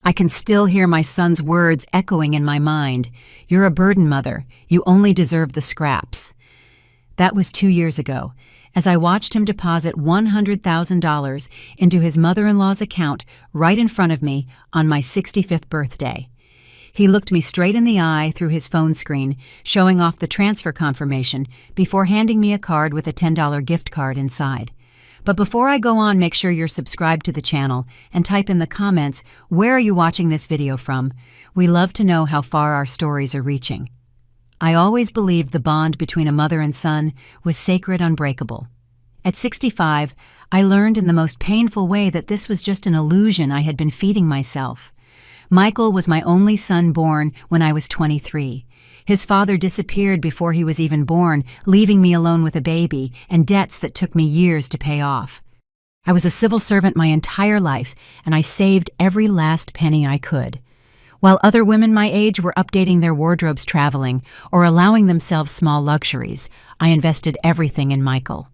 I can still hear my son's words echoing in my mind. "You're a burden, Mother. You only deserve the scraps." That was 2 years ago, as I watched him deposit $100,000 into his mother-in-law's account right in front of me on my 65th birthday. He looked me straight in the eye through his phone screen, showing off the transfer confirmation before handing me a card with a $10 gift card inside. But before I go on, make sure you're subscribed to the channel and type in the comments, where are you watching this video from? We love to know how far our stories are reaching. I always believed the bond between a mother and son was sacred, unbreakable. At 65, I learned in the most painful way that this was just an illusion I had been feeding myself. Michael was my only son, born when I was 23. His father disappeared before he was even born, leaving me alone with a baby and debts that took me years to pay off. I was a civil servant my entire life, and I saved every last penny I could. While other women my age were updating their wardrobes traveling or allowing themselves small luxuries, I invested everything in Michael.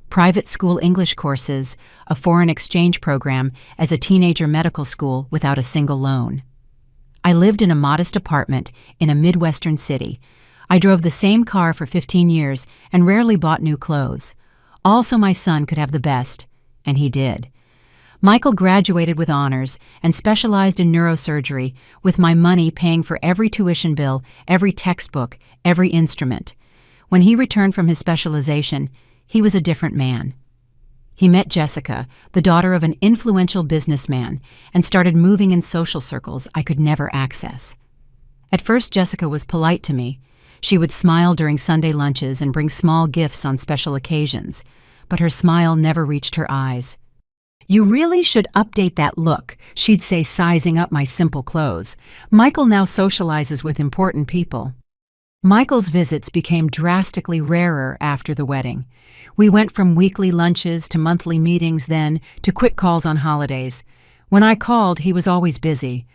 Private school English courses, a foreign exchange program, as a teenager medical school without a single loan. I lived in a modest apartment in a Midwestern city. I drove the same car for 15 years and rarely bought new clothes. Also, my son could have the best, and he did. Michael graduated with honors and specialized in neurosurgery, with my money paying for every tuition bill, every textbook, every instrument. When he returned from his specialization, he was a different man. He met Jessica, the daughter of an influential businessman, and started moving in social circles I could never access. At first, Jessica was polite to me. She would smile during Sunday lunches and bring small gifts on special occasions, but her smile never reached her eyes. "You really should update that look," she'd say, sizing up my simple clothes. "Michael now socializes with important people." Michael's visits became drastically rarer after the wedding. We went from weekly lunches to monthly meetings, then to quick calls on holidays. When I called, he was always busy.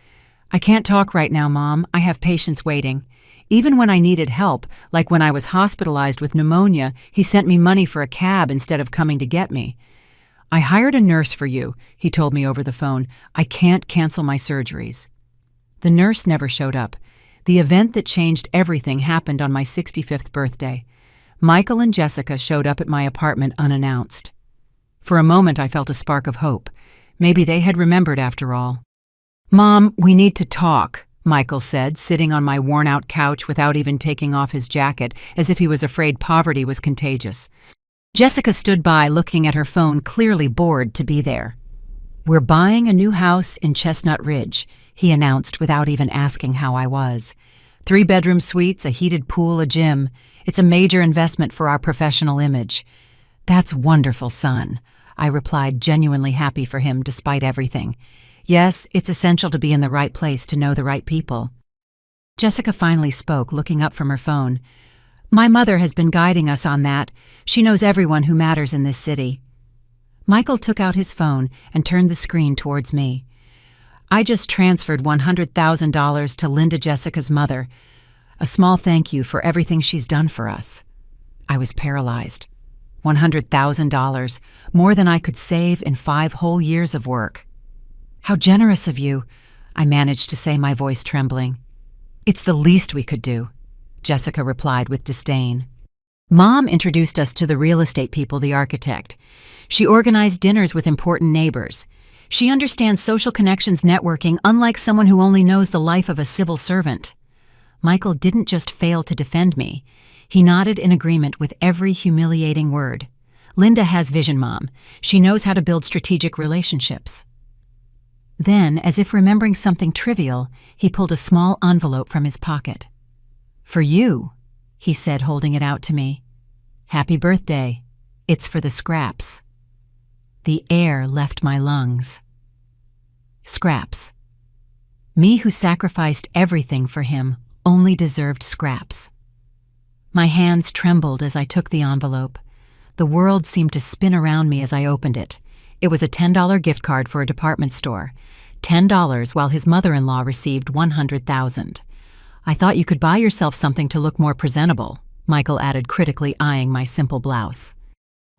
"I can't talk right now, Mom. I have patients waiting." Even when I needed help, like when I was hospitalized with pneumonia, he sent me money for a cab instead of coming to get me. "I hired a nurse for you," he told me over the phone. "I can't cancel my surgeries." The nurse never showed up. The event that changed everything happened on my 65th birthday. Michael and Jessica showed up at my apartment unannounced. For a moment, I felt a spark of hope. Maybe they had remembered after all. "Mom, we need to talk," Michael said, sitting on my worn-out couch without even taking off his jacket, as if he was afraid poverty was contagious. Jessica stood by, looking at her phone, clearly bored to be there. "We're buying a new house in Chestnut Ridge," he announced without even asking how I was. 3-bedroom suites, a heated pool, a gym. It's a major investment for our professional image." "That's wonderful, son," I replied, genuinely happy for him despite everything. "Yes, it's essential to be in the right place to know the right people." Jessica finally spoke, looking up from her phone. "My mother has been guiding us on that. She knows everyone who matters in this city." Michael took out his phone and turned the screen towards me. "I just transferred $100,000 to Linda, Jessica's mother. A small thank you for everything she's done for us." I was paralyzed. $100,000, more than I could save in 5 whole years of work. "How generous of you," I managed to say, my voice trembling. "It's the least we could do," Jessica replied with disdain. Mom introduced us to the real estate people, the architect. She organized dinners with important neighbors. She understands social connections networking, unlike someone who only knows the life of a civil servant. Michael didn't just fail to defend me. He nodded in agreement with every humiliating word. "Linda has vision, Mom. She knows how to build strategic relationships." Then, as if remembering something trivial, he pulled a small envelope from his pocket. "For you," he said, holding it out to me. "Happy birthday. It's for the scraps." The air left my lungs. Scraps. Me, who sacrificed everything for him, only deserved scraps. My hands trembled as I took the envelope. The world seemed to spin around me as I opened it. It was a $10 gift card for a department store. $10 while his mother-in-law received $100,000. "I thought you could buy yourself something to look more presentable," Michael added, critically eyeing my simple blouse.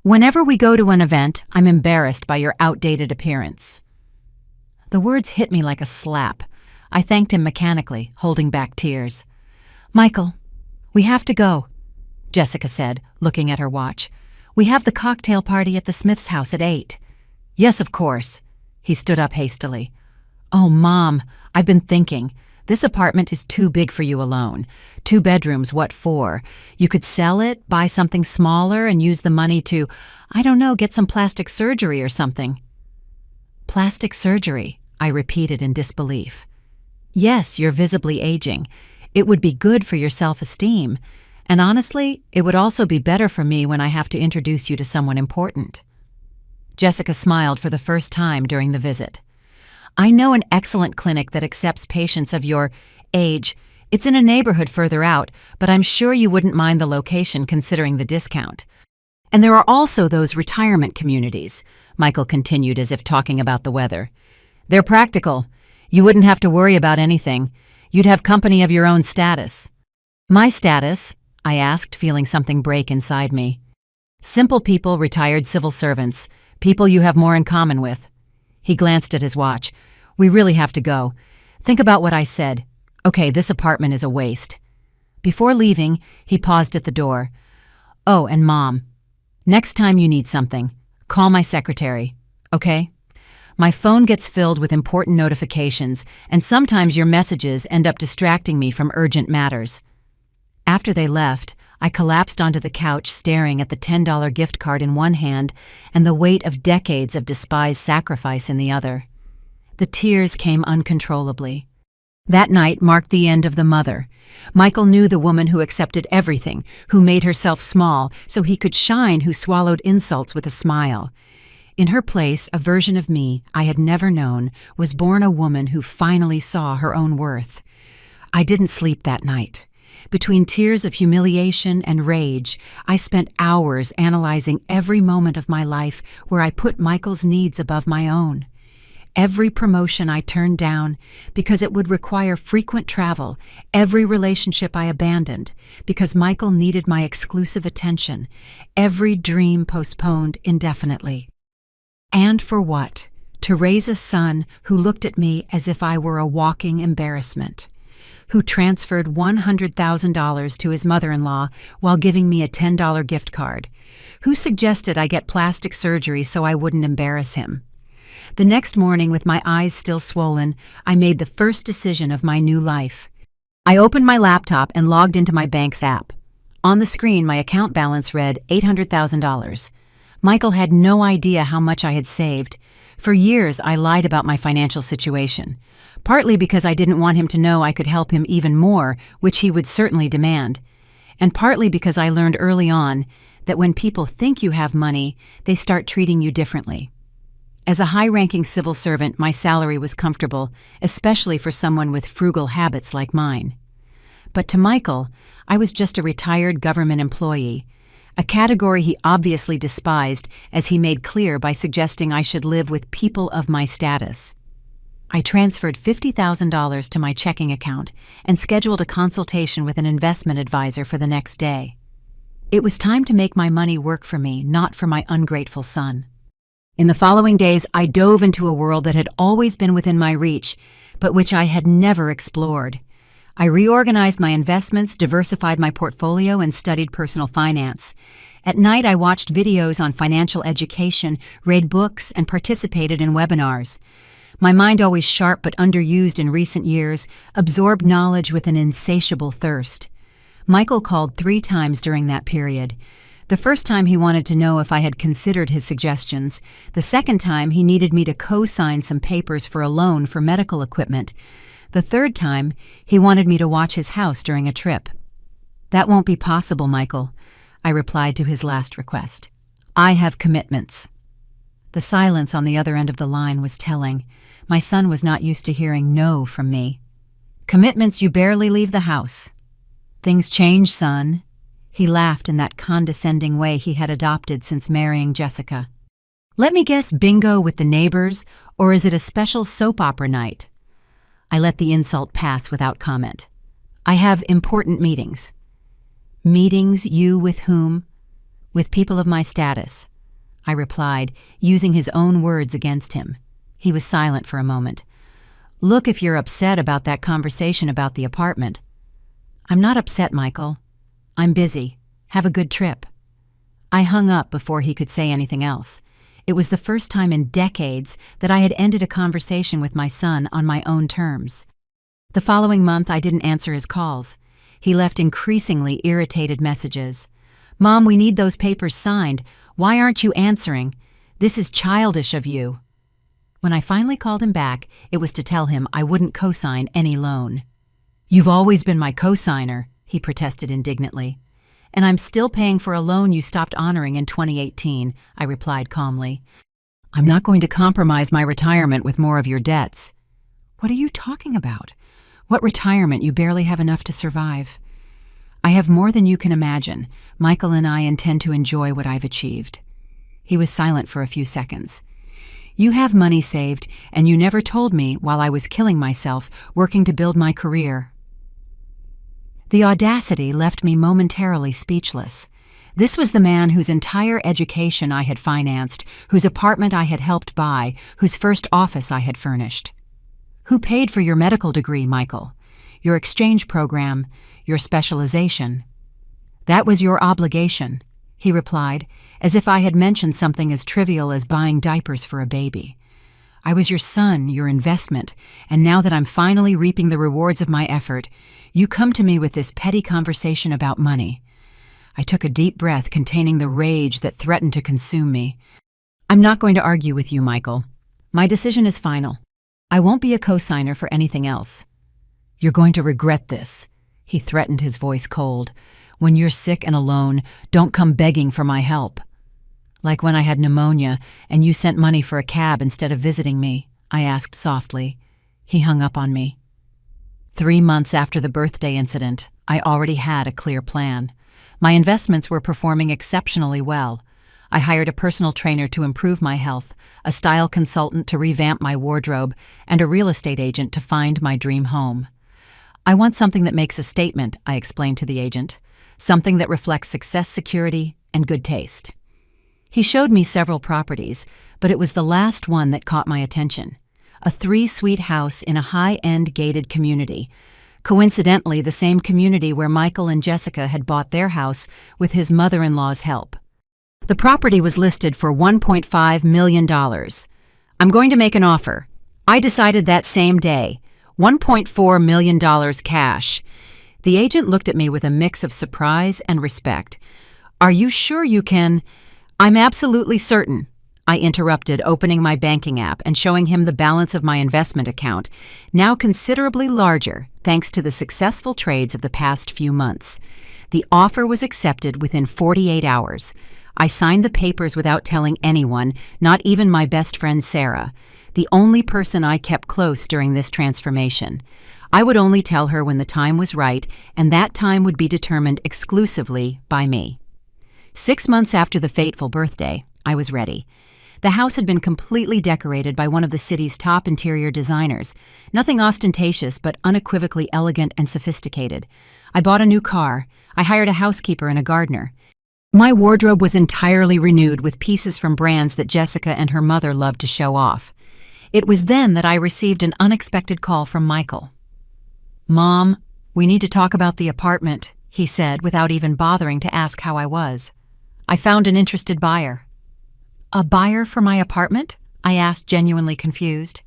"Whenever we go to an event, I'm embarrassed by your outdated appearance." The words hit me like a slap. I thanked him mechanically, holding back tears. "Michael, we have to go," Jessica said, looking at her watch. "We have the cocktail party at the Smith's house at 8. "Yes, of course." He stood up hastily. "Oh, Mom, I've been thinking. This apartment is too big for you alone. 2 bedrooms, what for? You could sell it, buy something smaller, and use the money to, I don't know, get some plastic surgery or something." "Plastic surgery," I repeated in disbelief. "Yes, you're visibly aging. It would be good for your self-esteem. And honestly, it would also be better for me when I have to introduce you to someone important." Jessica smiled for the first time during the visit. "I know an excellent clinic that accepts patients of your age. It's in a neighborhood further out, but I'm sure you wouldn't mind the location considering the discount. And there are also those retirement communities," Michael continued as if talking about the weather. "They're practical. You wouldn't have to worry about anything. You'd have company of your own status." "My status?" I asked, feeling something break inside me. "Simple people, retired civil servants, people you have more in common with." He glanced at his watch. "We really have to go. Think about what I said. Okay, this apartment is a waste." Before leaving, he paused at the door. "Oh, and Mom, next time you need something, call my secretary, okay? My phone gets filled with important notifications, and sometimes your messages end up distracting me from urgent matters." After they left, I collapsed onto the couch staring at the $10 gift card in one hand and the weight of decades of despised sacrifice in the other. The tears came uncontrollably. That night marked the end of the mother. Michael knew the woman who accepted everything, who made herself small so he could shine, who swallowed insults with a smile. In her place, a version of me I had never known was born a woman who finally saw her own worth. I didn't sleep that night. Between tears of humiliation and rage, I spent hours analyzing every moment of my life where I put Michael's needs above my own. Every promotion I turned down because it would require frequent travel, every relationship I abandoned because Michael needed my exclusive attention, every dream postponed indefinitely. And for what? To raise a son who looked at me as if I were a walking embarrassment, who transferred $100,000 to his mother-in-law while giving me a $10 gift card, who suggested I get plastic surgery so I wouldn't embarrass him. The next morning, with my eyes still swollen, I made the first decision of my new life. I opened my laptop and logged into my bank's app. On the screen, my account balance read $800,000. Michael had no idea how much I had saved. For years, I lied about my financial situation, partly because I didn't want him to know I could help him even more, which he would certainly demand, and partly because I learned early on that when people think you have money, they start treating you differently. As a high-ranking civil servant, my salary was comfortable, especially for someone with frugal habits like mine. But to Michael, I was just a retired government employee, a category he obviously despised, as he made clear by suggesting I should live with people of my status. I transferred $50,000 to my checking account and scheduled a consultation with an investment advisor for the next day. It was time to make my money work for me, not for my ungrateful son. In the following days, I dove into a world that had always been within my reach, but which I had never explored. I reorganized my investments, diversified my portfolio, and studied personal finance. At night, I watched videos on financial education, read books, and participated in webinars. My mind, always sharp but underused in recent years, absorbed knowledge with an insatiable thirst. Michael called 3 times during that period. The first time he wanted to know if I had considered his suggestions. The second time he needed me to co-sign some papers for a loan for medical equipment. The third time he wanted me to watch his house during a trip. "That won't be possible, Michael," I replied to his last request. "I have commitments." The silence on the other end of the line was telling. My son was not used to hearing no from me. "Commitments, you barely leave the house." "Things change, son." He laughed in that condescending way he had adopted since marrying Jessica. "Let me guess, bingo with the neighbors, or is it a special soap opera night?" I let the insult pass without comment. "I have important meetings." "Meetings, you with whom?" "With people of my status," I replied, using his own words against him. He was silent for a moment. "Look if you're upset about that conversation about the apartment." "I'm not upset, Michael. I'm busy. Have a good trip." I hung up before he could say anything else. It was the first time in decades that I had ended a conversation with my son on my own terms. The following month, I didn't answer his calls. He left increasingly irritated messages. "Mom, we need those papers signed. Why aren't you answering? This is childish of you." When I finally called him back, it was to tell him I wouldn't co-sign any loan. "You've always been my co-signer," he protested indignantly. "And I'm still paying for a loan you stopped honoring in 2018, I replied calmly. "I'm not going to compromise my retirement with more of your debts." "What are you talking about? What retirement? You barely have enough to survive." "I have more than you can imagine. Michael and I intend to enjoy what I've achieved." He was silent for a few seconds. "You have money saved, and you never told me while I was killing myself, working to build my career." The audacity left me momentarily speechless. This was the man whose entire education I had financed, whose apartment I had helped buy, whose first office I had furnished. "Who paid for your medical degree, Michael? Your exchange program, your specialization?" "That was your obligation," he replied, as if I had mentioned something as trivial as buying diapers for a baby. "I was your son, your investment, and now that I'm finally reaping the rewards of my effort, you come to me with this petty conversation about money." I took a deep breath containing the rage that threatened to consume me. "I'm not going to argue with you, Michael. My decision is final. I won't be a co-signer for anything else." "You're going to regret this," he threatened, his voice cold. "When you're sick and alone, don't come begging for my help." "Like when I had pneumonia and you sent money for a cab instead of visiting me?" I asked softly. He hung up on me. 3 months after the birthday incident, I already had a clear plan. My investments were performing exceptionally well. I hired a personal trainer to improve my health, a style consultant to revamp my wardrobe, and a real estate agent to find my dream home. "I want something that makes a statement," I explained to the agent. "Something that reflects success, security, and good taste." He showed me several properties, but it was the last one that caught my attention. A 3-suite house in a high-end gated community. Coincidentally, the same community where Michael and Jessica had bought their house with his mother-in-law's help. The property was listed for $1.5 million. "I'm going to make an offer." I decided that same day. $1.4 million cash. The agent looked at me with a mix of surprise and respect. "Are you sure you can—" "I'm absolutely certain," I interrupted, opening my banking app and showing him the balance of my investment account, now considerably larger thanks to the successful trades of the past few months. The offer was accepted within 48 hours. I signed the papers without telling anyone, not even my best friend Sarah, the only person I kept close during this transformation. I would only tell her when the time was right, and that time would be determined exclusively by me. 6 months after the fateful birthday, I was ready. The house had been completely decorated by one of the city's top interior designers. Nothing ostentatious, but unequivocally elegant and sophisticated. I bought a new car. I hired a housekeeper and a gardener. My wardrobe was entirely renewed with pieces from brands that Jessica and her mother loved to show off. It was then that I received an unexpected call from Michael. "Mom, we need to talk about the apartment," he said without even bothering to ask how I was. "I found an interested buyer." "A buyer for my apartment?" I asked, genuinely confused.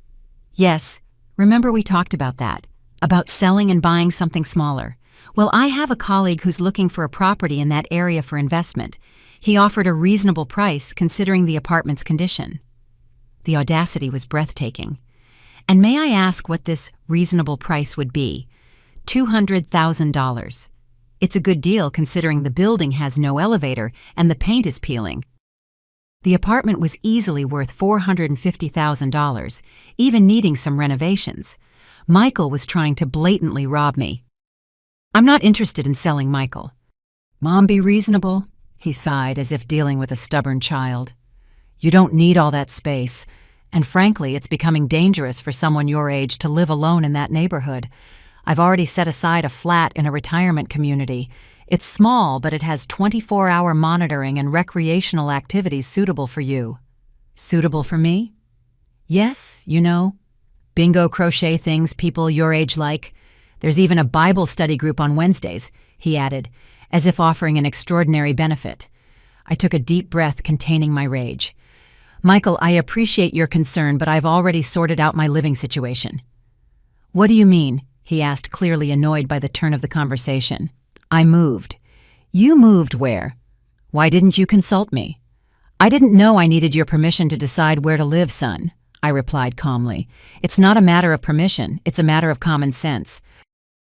"Yes. Remember we talked about that, about selling and buying something smaller. Well, I have a colleague who's looking for a property in that area for investment. He offered a reasonable price considering the apartment's condition." The audacity was breathtaking. "And may I ask what this reasonable price would be?" $200,000. "It's a good deal considering the building has no elevator and the paint is peeling." The apartment was easily worth $450,000, even needing some renovations. Michael was trying to blatantly rob me. "I'm not interested in selling, Michael." "Mom, be reasonable," he sighed as if dealing with a stubborn child. "You don't need all that space, and frankly, it's becoming dangerous for someone your age to live alone in that neighborhood. I've already set aside a flat in a retirement community. It's small, but it has 24-hour monitoring and recreational activities suitable for you." "Suitable for me?" Yes, bingo crochet things people your age like. There's even a Bible study group on Wednesdays, he added, as if offering an extraordinary benefit. I took a deep breath, containing my rage. Michael, I appreciate your concern, but I've already sorted out my living situation. What do you mean? He asked, clearly annoyed by the turn of the conversation. I moved. You moved where? Why didn't you consult me? I didn't know I needed your permission to decide where to live, son, I replied calmly. It's not a matter of permission, it's a matter of common sense.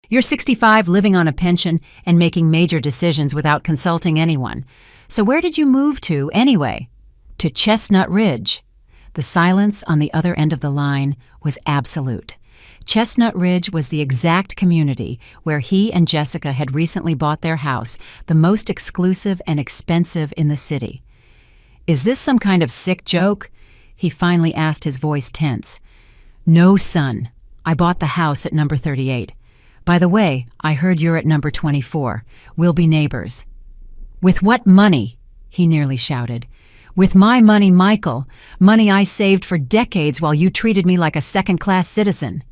You're 65, living on a pension, and making major decisions without consulting anyone. So where did you move to, anyway? To Chestnut Ridge. The silence on the other end of the line was absolute. Chestnut Ridge was the exact community where he and Jessica had recently bought their house, the most exclusive and expensive in the city. Is this some kind of sick joke? He finally asked, his voice tense. No, son. I bought the house at number 38. By the way, I heard you're at number 24. We'll be neighbors. With what money? He nearly shouted. With my money, Michael. Money I saved for decades while you treated me like a second-class citizen.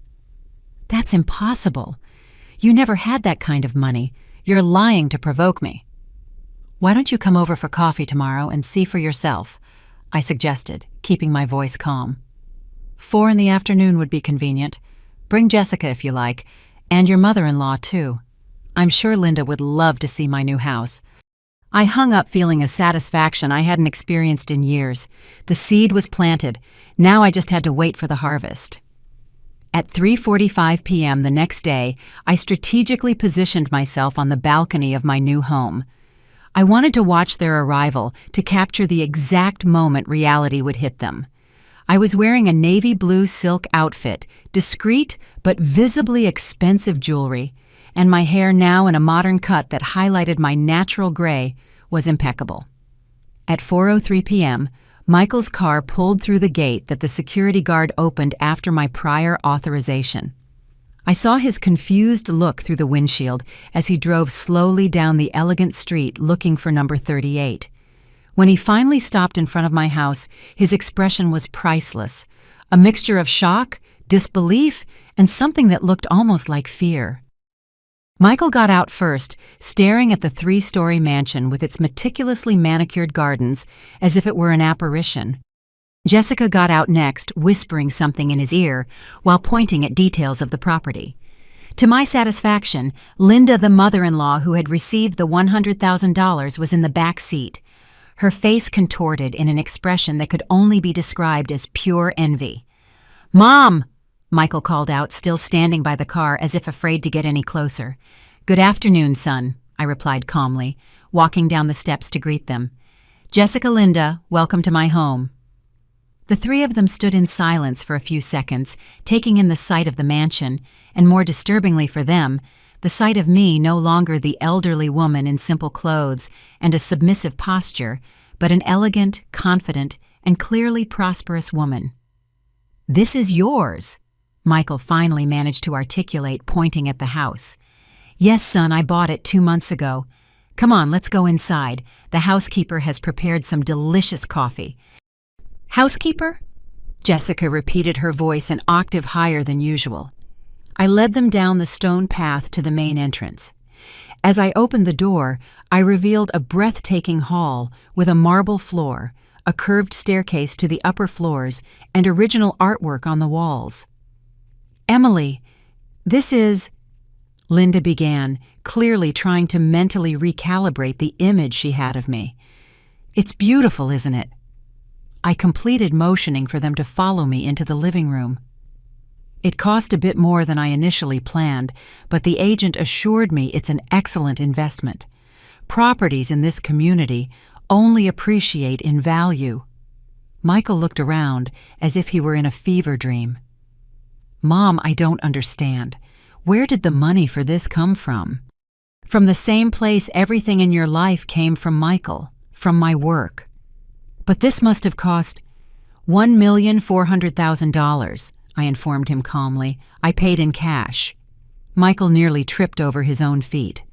That's impossible. You never had that kind of money. You're lying to provoke me. Why don't you come over for coffee tomorrow and see for yourself? I suggested, keeping my voice calm. 4 p.m. would be convenient. Bring Jessica if you like, and your mother-in-law too. I'm sure Linda would love to see my new house. I hung up feeling a satisfaction I hadn't experienced in years. The seed was planted. Now I just had to wait for the harvest. At 3:45 p.m. the next day, I strategically positioned myself on the balcony of my new home. I wanted to watch their arrival to capture the exact moment reality would hit them. I was wearing a navy blue silk outfit, discreet but visibly expensive jewelry, and my hair, now in a modern cut that highlighted my natural gray, was impeccable. At 4:03 p.m., Michael's car pulled through the gate that the security guard opened after my prior authorization. I saw his confused look through the windshield as he drove slowly down the elegant street looking for number 38. When he finally stopped in front of my house, his expression was priceless, a mixture of shock, disbelief, and something that looked almost like fear. Michael got out first, staring at the 3-story mansion with its meticulously manicured gardens as if it were an apparition. Jessica got out next, whispering something in his ear while pointing at details of the property. To my satisfaction, Linda, the mother-in-law who had received the $100,000, was in the back seat, her face contorted in an expression that could only be described as pure envy. "Mom!" Michael called out, still standing by the car as if afraid to get any closer. "Good afternoon, son," I replied calmly, walking down the steps to greet them. "Jessica, Linda, welcome to my home." The 3 of them stood in silence for a few seconds, taking in the sight of the mansion, and more disturbingly for them, the sight of me, no longer the elderly woman in simple clothes and a submissive posture, but an elegant, confident, and clearly prosperous woman. "This is yours," Michael finally managed to articulate, pointing at the house. "Yes, son, I bought it 2 months ago. Come on, let's go inside. The housekeeper has prepared some delicious coffee." "Housekeeper?" Jessica repeated, her voice an octave higher than usual. I led them down the stone path to the main entrance. As I opened the door, I revealed a breathtaking hall with a marble floor, a curved staircase to the upper floors, and original artwork on the walls. "Emily, this is—" Linda began, clearly trying to mentally recalibrate the image she had of me. "It's beautiful, isn't it?" I completed, motioning for them to follow me into the living room. It cost a bit more than I initially planned, but the agent assured me it's an excellent investment. Properties in this community only appreciate in value. Michael looked around as if he were in a fever dream. "Mom, I don't understand. Where did the money for this come from?" "From the same place everything in your life came from, Michael, from my work." "But this must have cost $1,400,000, I informed him calmly. "I paid in cash." Michael nearly tripped over his own feet.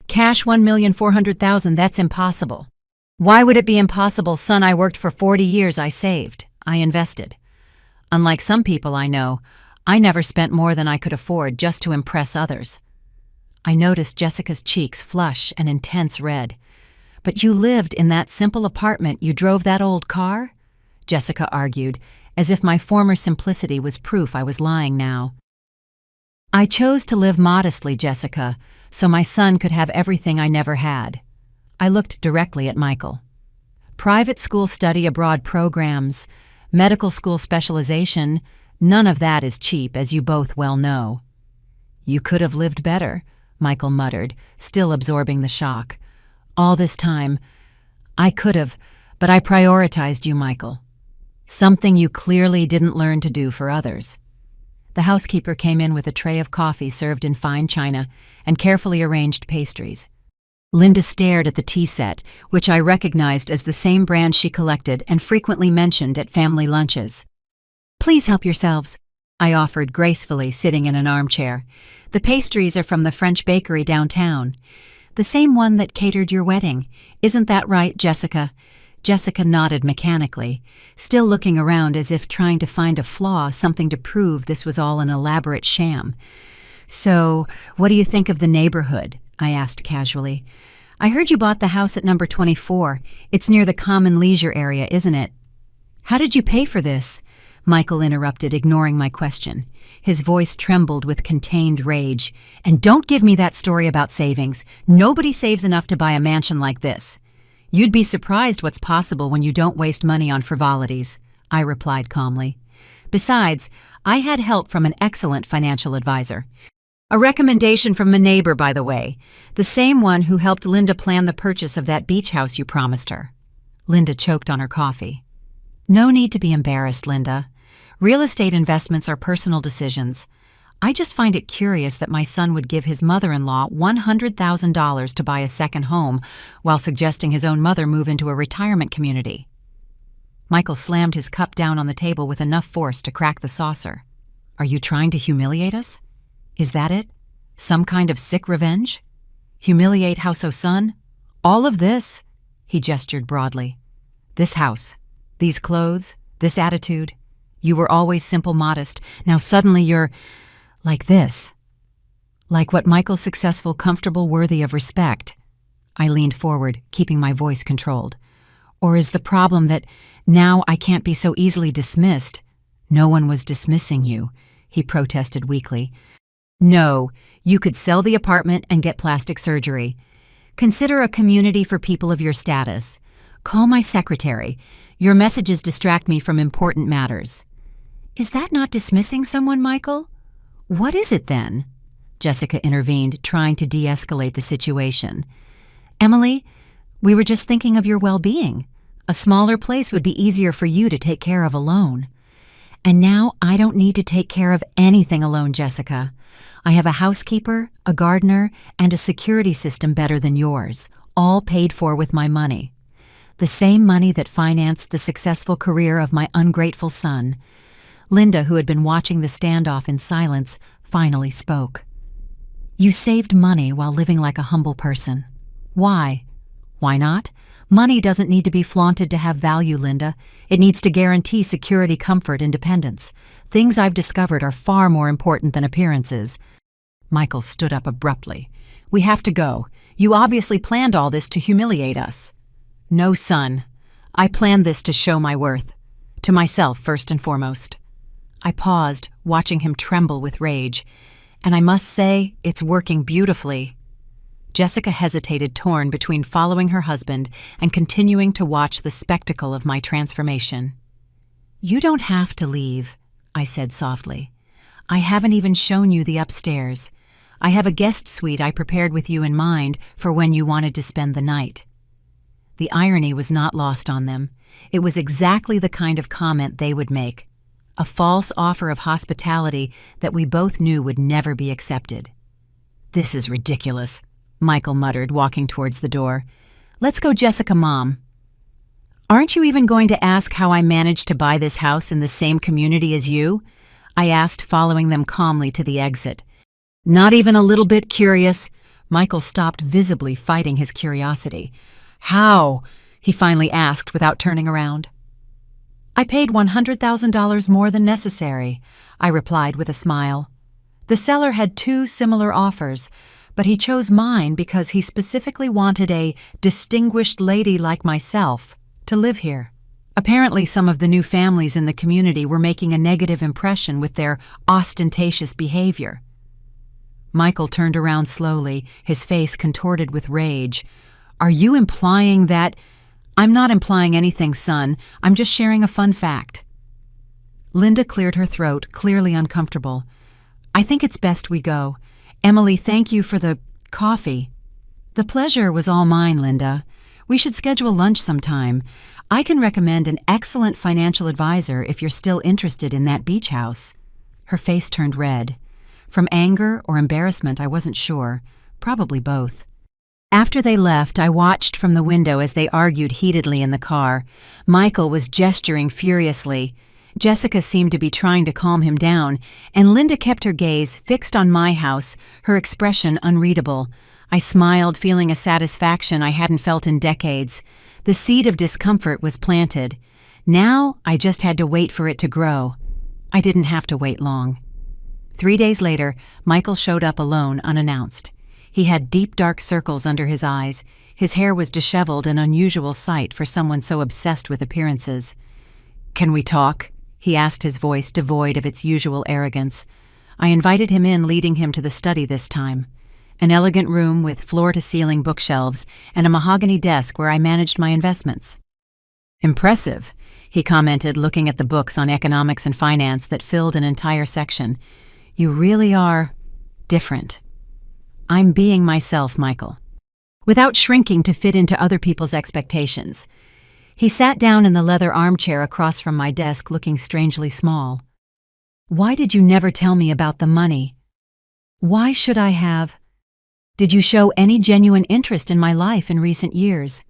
"Cash $1,400,000, that's impossible." "Why would it be impossible, son? I worked for 40 years. I saved. I invested." Unlike some people I know, I never spent more than I could afford just to impress others. I noticed Jessica's cheeks flush an intense red. But you lived in that simple apartment, you drove that old car? Jessica argued, as if my former simplicity was proof I was lying now. I chose to live modestly, Jessica, so my son could have everything I never had. I looked directly at Michael. Private school study abroad programs, medical school specialization, none of that is cheap, as you both well know. You could have lived better, Michael muttered, still absorbing the shock. All this time, I could have, but I prioritized you, Michael. Something you clearly didn't learn to do for others. The housekeeper came in with a tray of coffee served in fine china and carefully arranged pastries. Linda stared at the tea set, which I recognized as the same brand she collected and frequently mentioned at family lunches. "Please help yourselves," I offered gracefully, sitting in an armchair. "The pastries are from the French bakery downtown. The same one that catered your wedding. Isn't that right, Jessica?" Jessica nodded mechanically, still looking around as if trying to find a flaw, something to prove this was all an elaborate sham. "So, what do you think of the neighborhood?" I asked casually. "I heard you bought the house at number 24. It's near the common leisure area, isn't it?" "How did you pay for this?" Michael interrupted, ignoring my question. His voice trembled with contained rage. "And don't give me that story about savings. Nobody saves enough to buy a mansion like this." "You'd be surprised what's possible when you don't waste money on frivolities," I replied calmly. "Besides, I had help from an excellent financial advisor. A recommendation from a neighbor, by the way, the same one who helped Linda plan the purchase of that beach house you promised her." Linda choked on her coffee. "No need to be embarrassed, Linda. Real estate investments are personal decisions. I just find it curious that my son would give his mother-in-law $100,000 to buy a second home while suggesting his own mother move into a retirement community." Michael slammed his cup down on the table with enough force to crack the saucer. "Are you trying to humiliate us? Is that it? Some kind of sick revenge? Humiliate House O'Sun? All of this?" He gestured broadly. "This house, these clothes, this attitude. You were always simple, modest. Now suddenly you're like this. Like what Michael's successful, comfortable, worthy of respect." I leaned forward, keeping my voice controlled. "Or is the problem that now I can't be so easily dismissed?" "No one was dismissing you," he protested weakly. "No, you could sell the apartment and get plastic surgery. Consider a community for people of your status. Call my secretary. Your messages distract me from important matters." "Is that not dismissing someone, Michael?" "What is it then?" Jessica intervened, trying to de-escalate the situation. "Emily, we were just thinking of your well-being. A smaller place would be easier for you to take care of alone." "And now I don't need to take care of anything alone, Jessica. I have a housekeeper, a gardener, and a security system better than yours, all paid for with my money. The same money that financed the successful career of my ungrateful son." Linda, who had been watching the standoff in silence, finally spoke. "You saved money while living like a humble person. Why? Why not? Money doesn't need to be flaunted to have value, Linda. It needs to guarantee security, comfort, independence. Things I've discovered are far more important than appearances." Michael stood up abruptly. "We have to go. You obviously planned all this to humiliate us." "No, son. I planned this to show my worth. To myself, first and foremost." I paused, watching him tremble with rage. "And I must say, it's working beautifully." Jessica hesitated, torn between following her husband and continuing to watch the spectacle of my transformation. "You don't have to leave," I said softly. "I haven't even shown you the upstairs. I have a guest suite I prepared with you in mind for when you wanted to spend the night." The irony was not lost on them. It was exactly the kind of comment they would make. A false offer of hospitality that we both knew would never be accepted. "This is ridiculous," Michael muttered, walking towards the door. "Let's go, Jessica, Mom." "Aren't you even going to ask how I managed to buy this house in the same community as you?" I asked, following them calmly to the exit. "Not even a little bit curious?" Michael stopped, visibly fighting his curiosity. "How?" he finally asked without turning around. I paid $100,000 more than necessary, I replied with a smile. The seller had two similar offers, but he chose mine because he specifically wanted a distinguished lady like myself to live here. Apparently, some of the new families in the community were making a negative impression with their ostentatious behavior. Michael turned around slowly, his face contorted with rage. Are you implying that— I'm not implying anything, son. I'm just sharing a fun fact. Linda cleared her throat, clearly uncomfortable. I think it's best we go. Emily, thank you for the coffee. The pleasure was all mine, Linda. We should schedule lunch sometime. I can recommend an excellent financial advisor if you're still interested in that beach house. Her face turned red. From anger or embarrassment, I wasn't sure. Probably both. After they left, I watched from the window as they argued heatedly in the car. Michael was gesturing furiously. Jessica seemed to be trying to calm him down, and Linda kept her gaze fixed on my house, her expression unreadable. I smiled, feeling a satisfaction I hadn't felt in decades. The seed of discomfort was planted. Now I just had to wait for it to grow. I didn't have to wait long. 3 days later, Michael showed up alone, unannounced. He had deep dark circles under his eyes. His hair was disheveled, an unusual sight for someone so obsessed with appearances. Can we talk? He asked, his voice devoid of its usual arrogance. I invited him in, leading him to the study this time. An elegant room with floor-to-ceiling bookshelves and a mahogany desk where I managed my investments. Impressive, he commented, looking at the books on economics and finance that filled an entire section. You really are different. I'm being myself, Michael, without shrinking to fit into other people's expectations. He sat down in the leather armchair across from my desk, looking strangely small. Why did you never tell me about the money? Why should I have? Did you show any genuine interest in my life in recent years?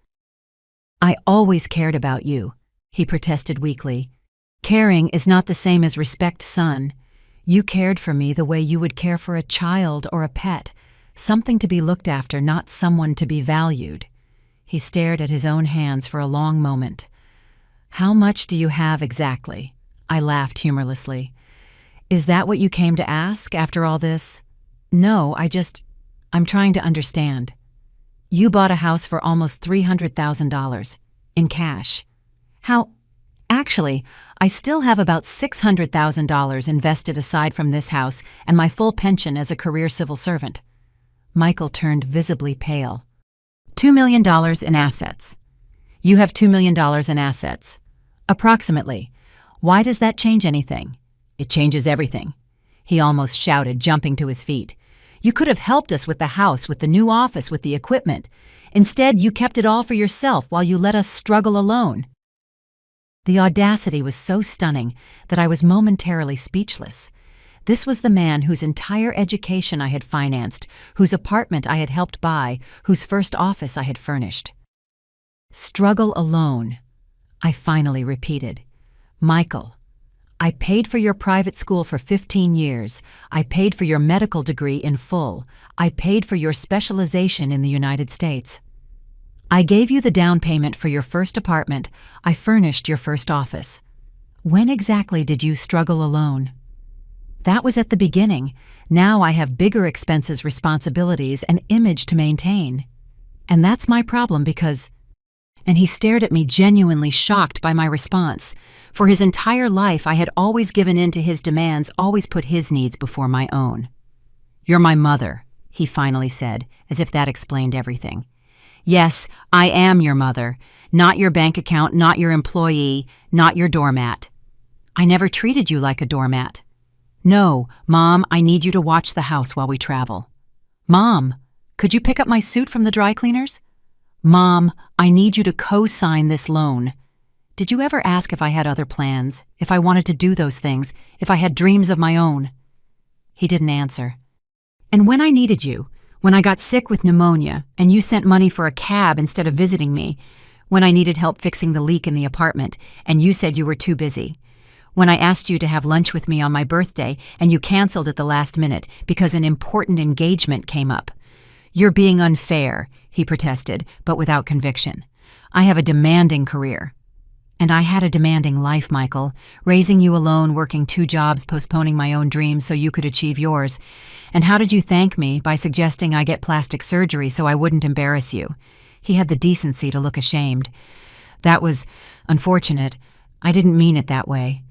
I always cared about you, he protested weakly. Caring is not the same as respect, son. You cared for me the way you would care for a child or a pet, something to be looked after, not someone to be valued. He stared at his own hands for a long moment. How much do you have exactly? I laughed humorlessly. Is that what you came to ask after all this? No, I'm trying to understand. You bought a house for almost $300,000 in cash. How? Actually, I still have about $600,000 invested aside from this house and my full pension as a career civil servant. Michael turned visibly pale. $2 million in assets. You have $2 million in assets. Approximately. Why does that change anything? It changes everything. He almost shouted, jumping to his feet. You could have helped us with the house, with the new office, with the equipment. Instead, you kept it all for yourself while you let us struggle alone. The audacity was so stunning that I was momentarily speechless. This was the man whose entire education I had financed, whose apartment I had helped buy, whose first office I had furnished. Struggle alone, I finally repeated. Michael, I paid for your private school for 15 years. I paid for your medical degree in full. I paid for your specialization in the United States. I gave you the down payment for your first apartment. I furnished your first office. When exactly did you struggle alone? That was at the beginning. Now I have bigger expenses, responsibilities, and image to maintain. And that's my problem because— And he stared at me, genuinely shocked by my response. For his entire life, I had always given in to his demands, always put his needs before my own. You're my mother, he finally said, as if that explained everything. Yes, I am your mother, not your bank account, not your employee, not your doormat. I never treated you like a doormat. No, Mom, I need you to watch the house while we travel. Mom, could you pick up my suit from the dry cleaners? Mom, I need you to co-sign this loan. Did you ever ask if I had other plans, if I wanted to do those things, if I had dreams of my own? He didn't answer. And when I needed you, when I got sick with pneumonia and you sent money for a cab instead of visiting me, when I needed help fixing the leak in the apartment and you said you were too busy, when I asked you to have lunch with me on my birthday and you canceled at the last minute because an important engagement came up. You're being unfair, he protested, but without conviction. I have a demanding career. And I had a demanding life, Michael, raising you alone, working 2 jobs, postponing my own dreams so you could achieve yours. And how did you thank me? By suggesting I get plastic surgery so I wouldn't embarrass you. He had the decency to look ashamed. That was unfortunate. I didn't mean it that way.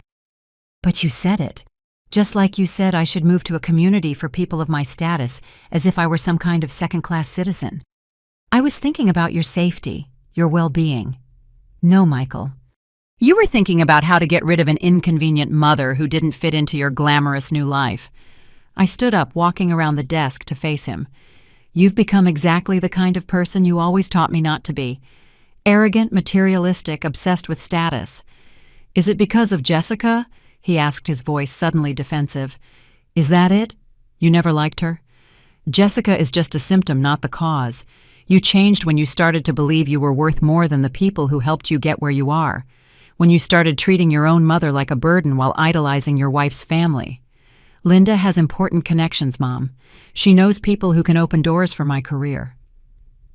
But you said it. Just like you said I should move to a community for people of my status, as if I were some kind of second-class citizen. I was thinking about your safety, your well-being. No, Michael. You were thinking about how to get rid of an inconvenient mother who didn't fit into your glamorous new life. I stood up, walking around the desk to face him. You've become exactly the kind of person you always taught me not to be. Arrogant, materialistic, obsessed with status. Is it because of Jessica? He asked, his voice suddenly defensive. Is that it? You never liked her? Jessica is just a symptom, not the cause. You changed when you started to believe you were worth more than the people who helped you get where you are. When you started treating your own mother like a burden while idolizing your wife's family. Linda has important connections, Mom. She knows people who can open doors for my career.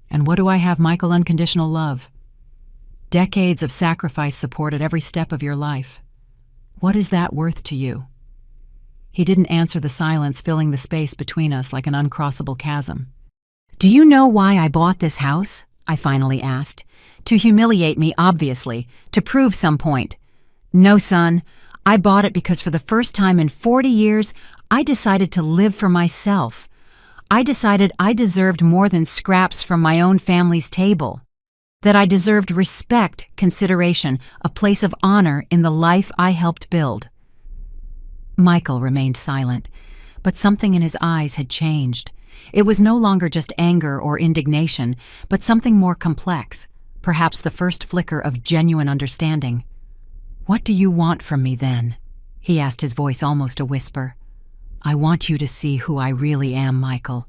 And what do I have, Michael? Unconditional love. Decades of sacrifice support at every step of your life. What is that worth to you? He didn't answer, the silence filling the space between us like an uncrossable chasm. Do you know why I bought this house? I finally asked. To humiliate me, obviously, to prove some point. No, son. I bought it because for the first time in 40 years, I decided to live for myself. I decided I deserved more than scraps from my own family's table. That I deserved respect, consideration, a place of honor in the life I helped build. Michael remained silent, but something in his eyes had changed. It was no longer just anger or indignation, but something more complex, perhaps the first flicker of genuine understanding. What do you want from me then? He asked, his voice almost a whisper. I want you to see who I really am, Michael.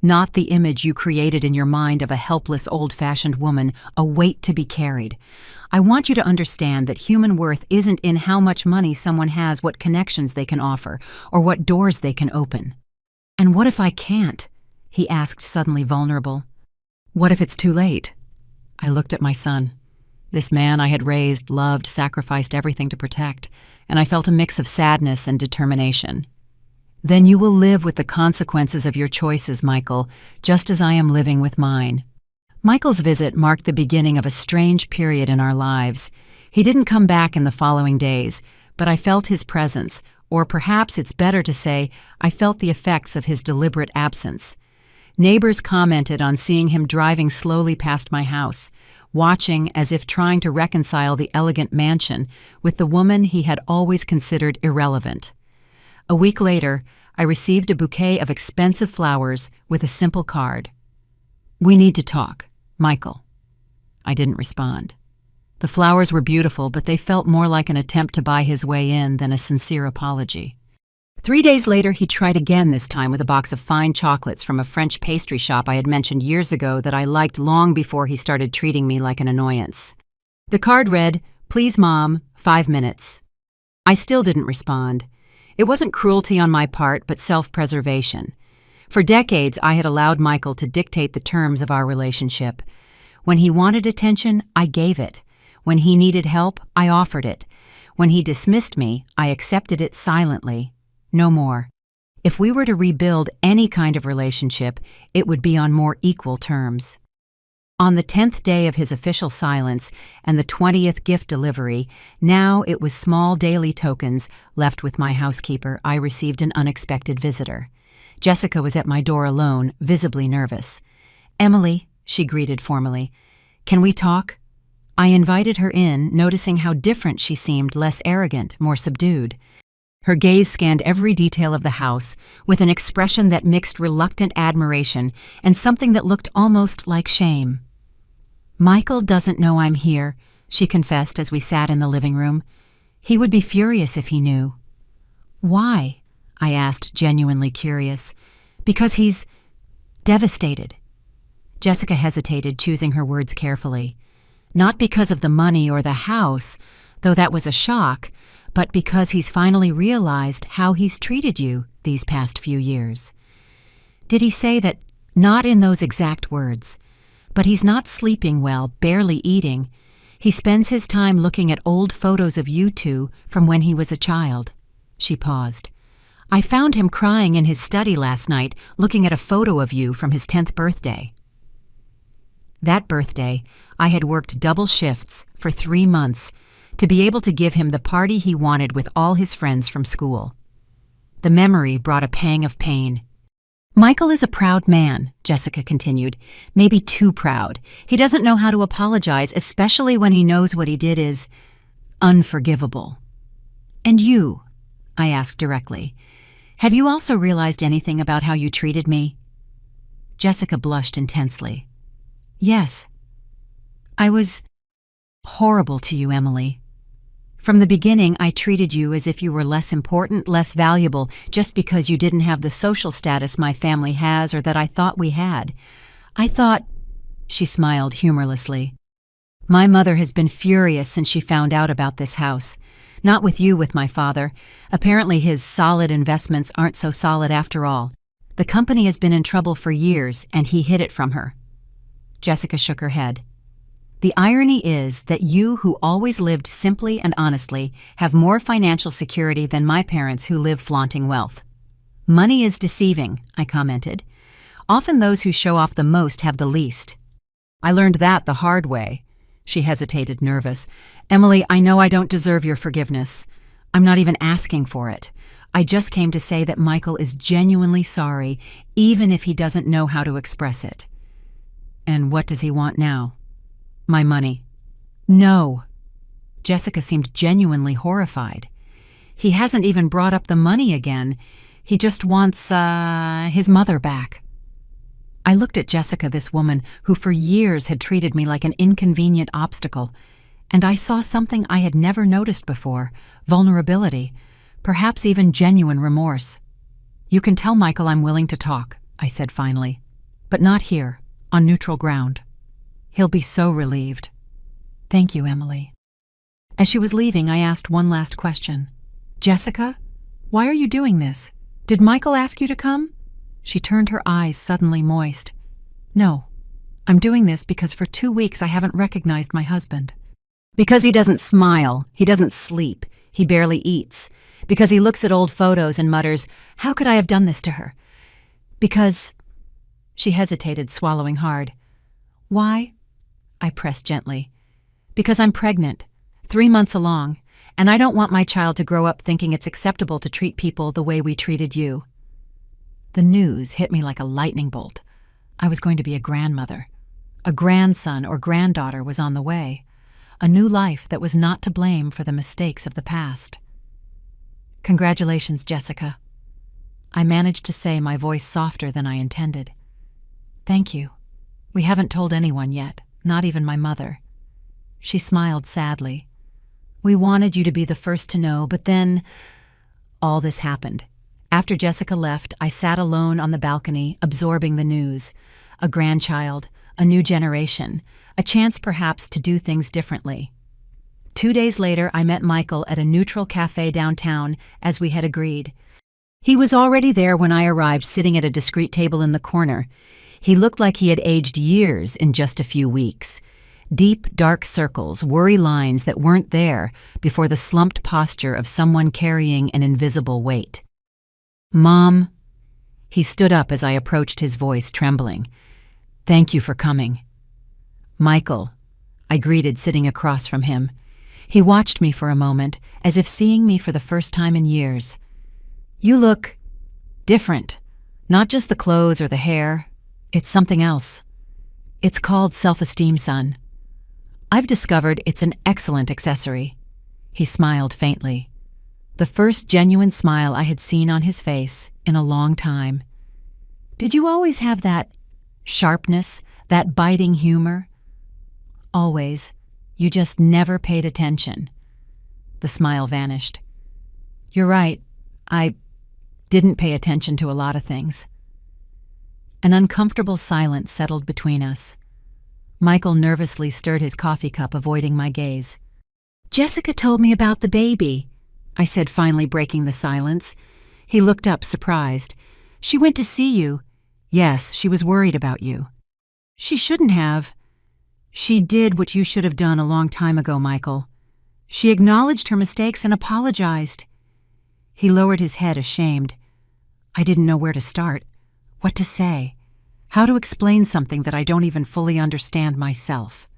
Not the image you created in your mind of a helpless, old-fashioned woman, a weight to be carried. I want you to understand that human worth isn't in how much money someone has, what connections they can offer, or what doors they can open. And what if I can't? He asked, suddenly vulnerable. What if it's too late? I looked at my son. This man I had raised, loved, sacrificed everything to protect, and I felt a mix of sadness and determination. Then you will live with the consequences of your choices, Michael, just as I am living with mine. Michael's visit marked the beginning of a strange period in our lives. He didn't come back in the following days, but I felt his presence, or perhaps it's better to say, I felt the effects of his deliberate absence. Neighbors commented on seeing him driving slowly past my house, watching as if trying to reconcile the elegant mansion with the woman he had always considered irrelevant. A week later, I received a bouquet of expensive flowers with a simple card. We need to talk, Michael. I didn't respond. The flowers were beautiful, but they felt more like an attempt to buy his way in than a sincere apology. 3 days later, he tried again, this time with a box of fine chocolates from a French pastry shop I had mentioned years ago that I liked long before he started treating me like an annoyance. The card read, "Please, Mom, 5 minutes." I still didn't respond. It wasn't cruelty on my part, but self-preservation. For decades, I had allowed Michael to dictate the terms of our relationship. When he wanted attention, I gave it. When he needed help, I offered it. When he dismissed me, I accepted it silently. No more. If we were to rebuild any kind of relationship, it would be on more equal terms. On the 10th day of his official silence and the 20th gift delivery, now it was small daily tokens left with my housekeeper, I received an unexpected visitor. Jessica was at my door alone, visibly nervous. "Emily," she greeted formally. "Can we talk?" I invited her in, noticing how different she seemed, less arrogant, more subdued. Her gaze scanned every detail of the house, with an expression that mixed reluctant admiration and something that looked almost like shame. "Michael doesn't know I'm here," she confessed as we sat in the living room. "He would be furious if he knew." "Why?" I asked, genuinely curious. "Because he's devastated." Jessica hesitated, choosing her words carefully. "Not because of the money or the house, though that was a shock, but because he's finally realized how he's treated you these past few years." Did he say that? Not in those exact words. But he's not sleeping well, barely eating. He spends his time looking at old photos of you two from when he was a child." She paused. "I found him crying in his study last night, looking at a photo of you from his 10th birthday." That birthday, I had worked double shifts for 3 months to be able to give him the party he wanted with all his friends from school. The memory brought a pang of pain. "Michael is a proud man," Jessica continued. "Maybe too proud. He doesn't know how to apologize, especially when he knows what he did is unforgivable." "And you?" I asked directly. "Have you also realized anything about how you treated me?" Jessica blushed intensely. "Yes. I was horrible to you, Emily. From the beginning, I treated you as if you were less important, less valuable, just because you didn't have the social status my family has or that I thought we had. I thought—" She smiled humorlessly. "My mother has been furious since she found out about this house. Not with you, with my father. Apparently his solid investments aren't so solid after all. The company has been in trouble for years, and he hid it from her." Jessica shook her head. "The irony is that you, who always lived simply and honestly, have more financial security than my parents who live flaunting wealth." "Money is deceiving," I commented. "Often those who show off the most have the least." "I learned that the hard way." She hesitated, nervous. "Emily, I know I don't deserve your forgiveness. I'm not even asking for it. I just came to say that Michael is genuinely sorry, even if he doesn't know how to express it." "And what does he want now?" "My money." "No." Jessica seemed genuinely horrified. "He hasn't even brought up the money again. He just wants, his mother back." I looked at Jessica, this woman who for years had treated me like an inconvenient obstacle, and I saw something I had never noticed before: vulnerability, perhaps even genuine remorse. "You can tell Michael I'm willing to talk," I said finally. "But not here, on neutral ground. He'll be so relieved." "Thank you, Emily." As she was leaving, I asked one last question. "Jessica, why are you doing this? Did Michael ask you to come?" She turned her eyes suddenly moist. "No, I'm doing this because for 2 weeks I haven't recognized my husband. Because he doesn't smile, he doesn't sleep, he barely eats. Because he looks at old photos and mutters, 'How could I have done this to her?' Because—" She hesitated, swallowing hard. "Why?" I pressed gently. "Because I'm pregnant, 3 months along, and I don't want my child to grow up thinking it's acceptable to treat people the way we treated you." The news hit me like a lightning bolt. I was going to be a grandmother. A grandson or granddaughter was on the way. A new life that was not to blame for the mistakes of the past. "Congratulations, Jessica." I managed to say, my voice softer than I intended. "Thank you. We haven't told anyone yet, not even my mother." She smiled sadly. "We wanted you to be the first to know, but then all this happened." After Jessica left, I sat alone on the balcony, absorbing the news. A grandchild, a new generation, a chance perhaps to do things differently. 2 days later, I met Michael at a neutral cafe downtown, as we had agreed. He was already there when I arrived, sitting at a discreet table in the corner. He looked like he had aged years in just a few weeks. Deep, dark circles, worry lines that weren't there before the slumped posture of someone carrying an invisible weight. "Mom." He stood up as I approached, his voice trembling. "Thank you for coming." "Michael," I greeted, sitting across from him. He watched me for a moment, as if seeing me for the first time in years. "You look different. Not just the clothes or the hair. It's something else. It's called self-esteem, son. I've discovered it's an excellent accessory." He smiled faintly. The first genuine smile I had seen on his face in a long time. "Did you always have that sharpness, that biting humor?" "Always. You just never paid attention." The smile vanished. "You're right. I didn't pay attention to a lot of things." An uncomfortable silence settled between us. Michael nervously stirred his coffee cup, avoiding my gaze. "Jessica told me about the baby," I said, finally breaking the silence. He looked up, surprised. "She went to see you." "Yes, she was worried about you." "She shouldn't have." She did what you should have done a long time ago, Michael. She acknowledged her mistakes and apologized. He lowered his head, ashamed. I didn't know where to start, what to say, how to explain something that I don't even fully understand myself.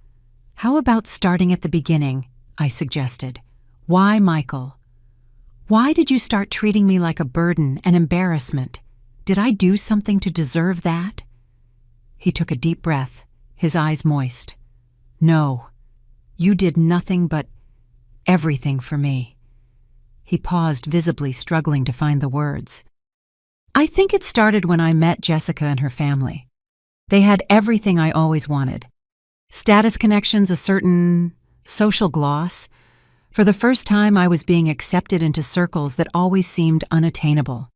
How about starting at the beginning, I suggested. Why, Michael? Why did you start treating me like a burden, an embarrassment? Did I do something to deserve that? He took a deep breath, his eyes moist. No, you did nothing but everything for me. He paused, visibly struggling to find the words. I think it started when I met Jessica and her family. They had everything I always wanted. Status connections, a certain social gloss. For the first time, I was being accepted into circles that always seemed unattainable.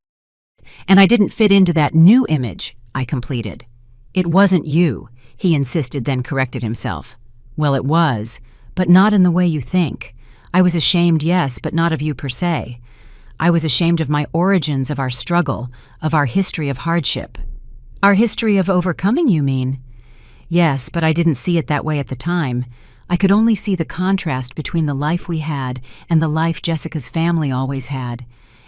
And I didn't fit into that new image, I completed. It wasn't you, he insisted, then corrected himself. Well, it was, but not in the way you think. I was ashamed, yes, but not of you per se. I was ashamed of my origins, of our struggle, of our history of hardship. Our history of overcoming, you mean? Yes, but I didn't see it that way at the time. I could only see the contrast between the life we had and the life Jessica's family always had.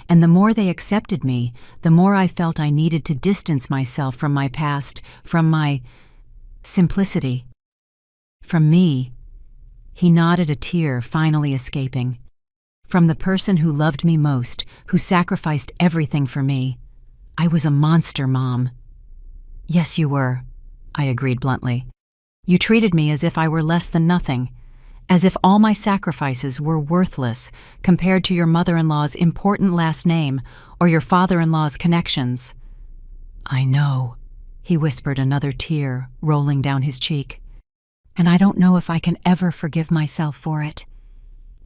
And the more they accepted me, the more I felt I needed to distance myself from my past, from my simplicity. From me. He nodded, a tear finally escaping. From the person who loved me most, who sacrificed everything for me. I was a monster, Mom. Yes, you were, I agreed bluntly. You treated me as if I were less than nothing, as if all my sacrifices were worthless compared to your mother-in-law's important last name or your father-in-law's connections. I know, he whispered, another tear rolling down his cheek. And I don't know if I can ever forgive myself for it.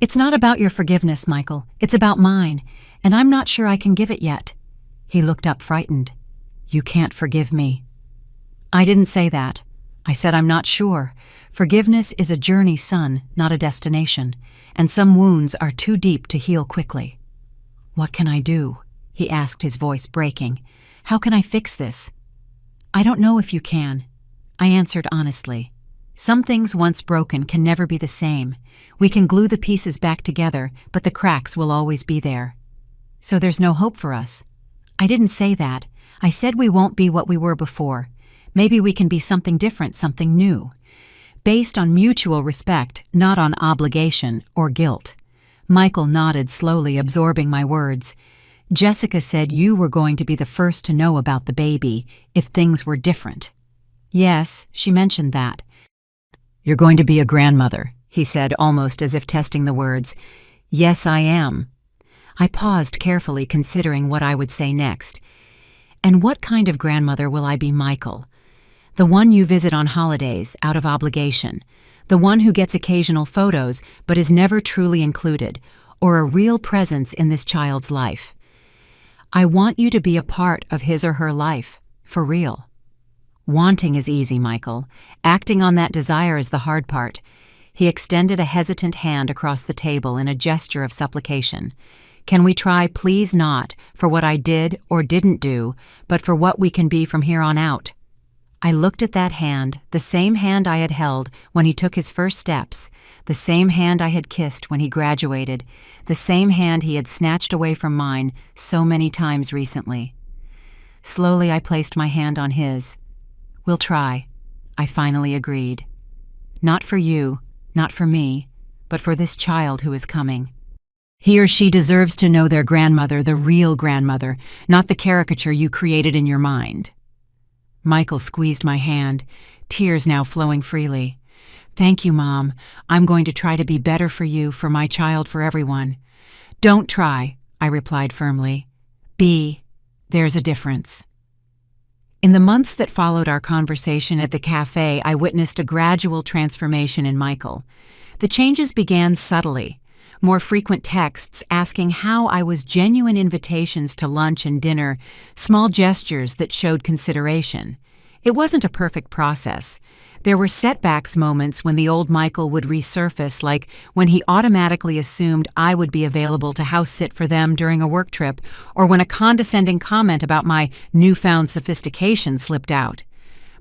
It's not about your forgiveness, Michael. It's about mine, and I'm not sure I can give it yet. He looked up, frightened. You can't forgive me. I didn't say that. I said I'm not sure. Forgiveness is a journey, son, not a destination, and some wounds are too deep to heal quickly. What can I do? He asked, his voice breaking. How can I fix this? I don't know if you can. I answered honestly. Some things once broken can never be the same. We can glue the pieces back together, but the cracks will always be there. So there's no hope for us. I didn't say that. I said we won't be what we were before. Maybe we can be something different, something new. Based on mutual respect, not on obligation or guilt. Michael nodded slowly, absorbing my words. Jessica said you were going to be the first to know about the baby if things were different. Yes, she mentioned that. You're going to be a grandmother, he said, almost as if testing the words. Yes, I am. I paused, carefully considering what I would say next. And what kind of grandmother will I be, Michael? The one you visit on holidays, out of obligation. The one who gets occasional photos but is never truly included, or a real presence in this child's life. I want you to be a part of his or her life, for real. Wanting is easy, Michael. Acting on that desire is the hard part. He extended a hesitant hand across the table in a gesture of supplication. Can we try, please, not for what I did or didn't do, but for what we can be from here on out? I looked at that hand, the same hand I had held when he took his first steps, the same hand I had kissed when he graduated, the same hand he had snatched away from mine so many times recently. Slowly I placed my hand on his. We'll try, I finally agreed. Not for you, not for me, but for this child who is coming. He or she deserves to know their grandmother, the real grandmother, not the caricature you created in your mind. Michael squeezed my hand, tears now flowing freely. Thank you, Mom. I'm going to try to be better for you, for my child, for everyone. Don't try, I replied firmly. Be. There's a difference. In the months that followed our conversation at the cafe, I witnessed a gradual transformation in Michael. The changes began subtly. More frequent texts asking how I was, genuine invitations to lunch and dinner, small gestures that showed consideration. It wasn't a perfect process. There were setbacks, moments when the old Michael would resurface, like when he automatically assumed I would be available to house sit for them during a work trip, or when a condescending comment about my newfound sophistication slipped out.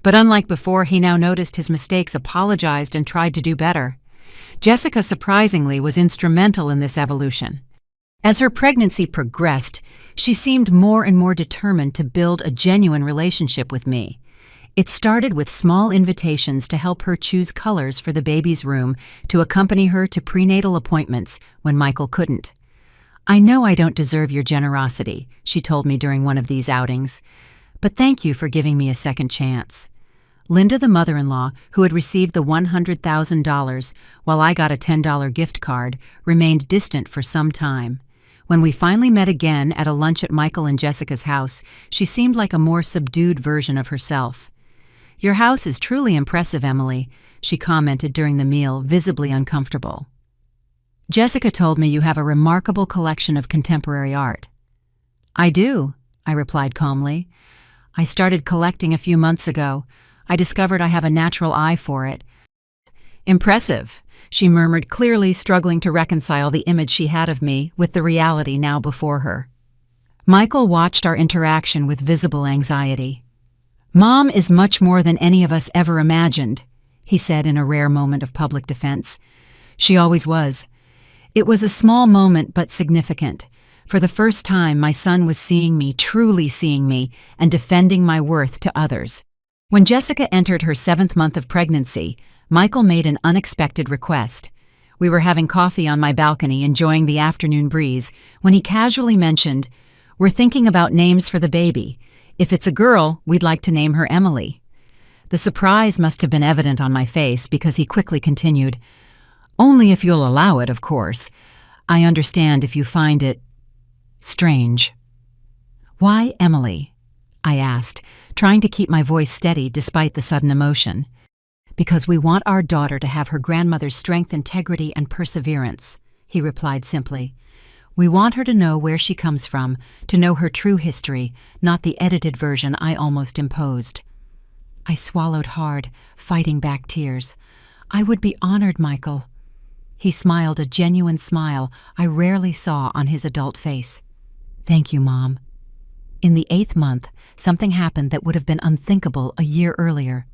But unlike before, he now noticed his mistakes, apologized, and tried to do better. Jessica, surprisingly, was instrumental in this evolution. As her pregnancy progressed, she seemed more and more determined to build a genuine relationship with me. It started with small invitations to help her choose colors for the baby's room, to accompany her to prenatal appointments when Michael couldn't. "I know I don't deserve your generosity," she told me during one of these outings, "but thank you for giving me a second chance." Linda, the mother-in-law, who had received the $100,000 while I got a $10 gift card, remained distant for some time. When we finally met again at a lunch at Michael and Jessica's house, she seemed like a more subdued version of herself. "Your house is truly impressive, Emily," she commented during the meal, visibly uncomfortable. "Jessica told me you have a remarkable collection of contemporary art." "I do," I replied calmly. "I started collecting a few months ago. I discovered I have a natural eye for it." "Impressive," she murmured, clearly struggling to reconcile the image she had of me with the reality now before her. Michael watched our interaction with visible anxiety. "Mom is much more than any of us ever imagined," he said in a rare moment of public defense. "She always was." It was a small moment but significant. For the first time, my son was seeing me, truly seeing me, and defending my worth to others. When Jessica entered her 7th month of pregnancy, Michael made an unexpected request. We were having coffee on my balcony, enjoying the afternoon breeze, when he casually mentioned, "We're thinking about names for the baby. If it's a girl, we'd like to name her Emily." The surprise must have been evident on my face because he quickly continued, "Only if you'll allow it, of course. I understand if you find it strange." "Why Emily?" I asked, trying to keep my voice steady despite the sudden emotion. "Because we want our daughter to have her grandmother's strength, integrity, and perseverance," he replied simply. "We want her to know where she comes from, to know her true history, not the edited version I almost imposed." I swallowed hard, fighting back tears. "I would be honored, Michael." He smiled, a genuine smile I rarely saw on his adult face. "Thank you, Mom." In the 8th month, something happened that would have been unthinkable a year earlier.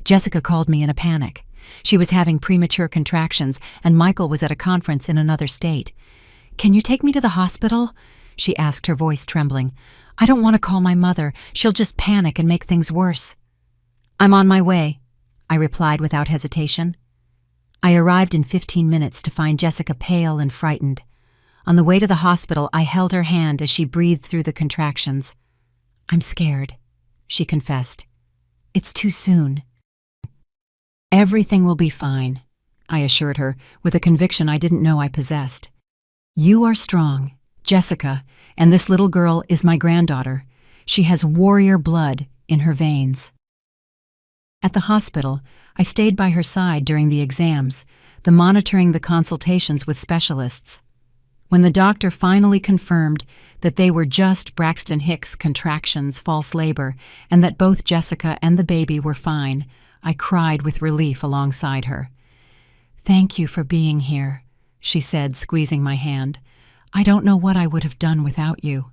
Jessica called me in a panic. She was having premature contractions, and Michael was at a conference in another state. "Can you take me to the hospital?" she asked, her voice trembling. "I don't want to call my mother. She'll just panic and make things worse." "I'm on my way," I replied without hesitation. I arrived in 15 minutes to find Jessica pale and frightened. On the way to the hospital, I held her hand as she breathed through the contractions. "I'm scared," she confessed. "It's too soon." "Everything will be fine," I assured her, with a conviction I didn't know I possessed. "You are strong, Jessica, and this little girl is my granddaughter. She has warrior blood in her veins." At the hospital, I stayed by her side during the exams, monitoring the consultations with specialists. When the doctor finally confirmed that they were just Braxton Hicks contractions, false labor, and that both Jessica and the baby were fine, I cried with relief alongside her. "Thank you for being here," she said, squeezing my hand. "I don't know what I would have done without you."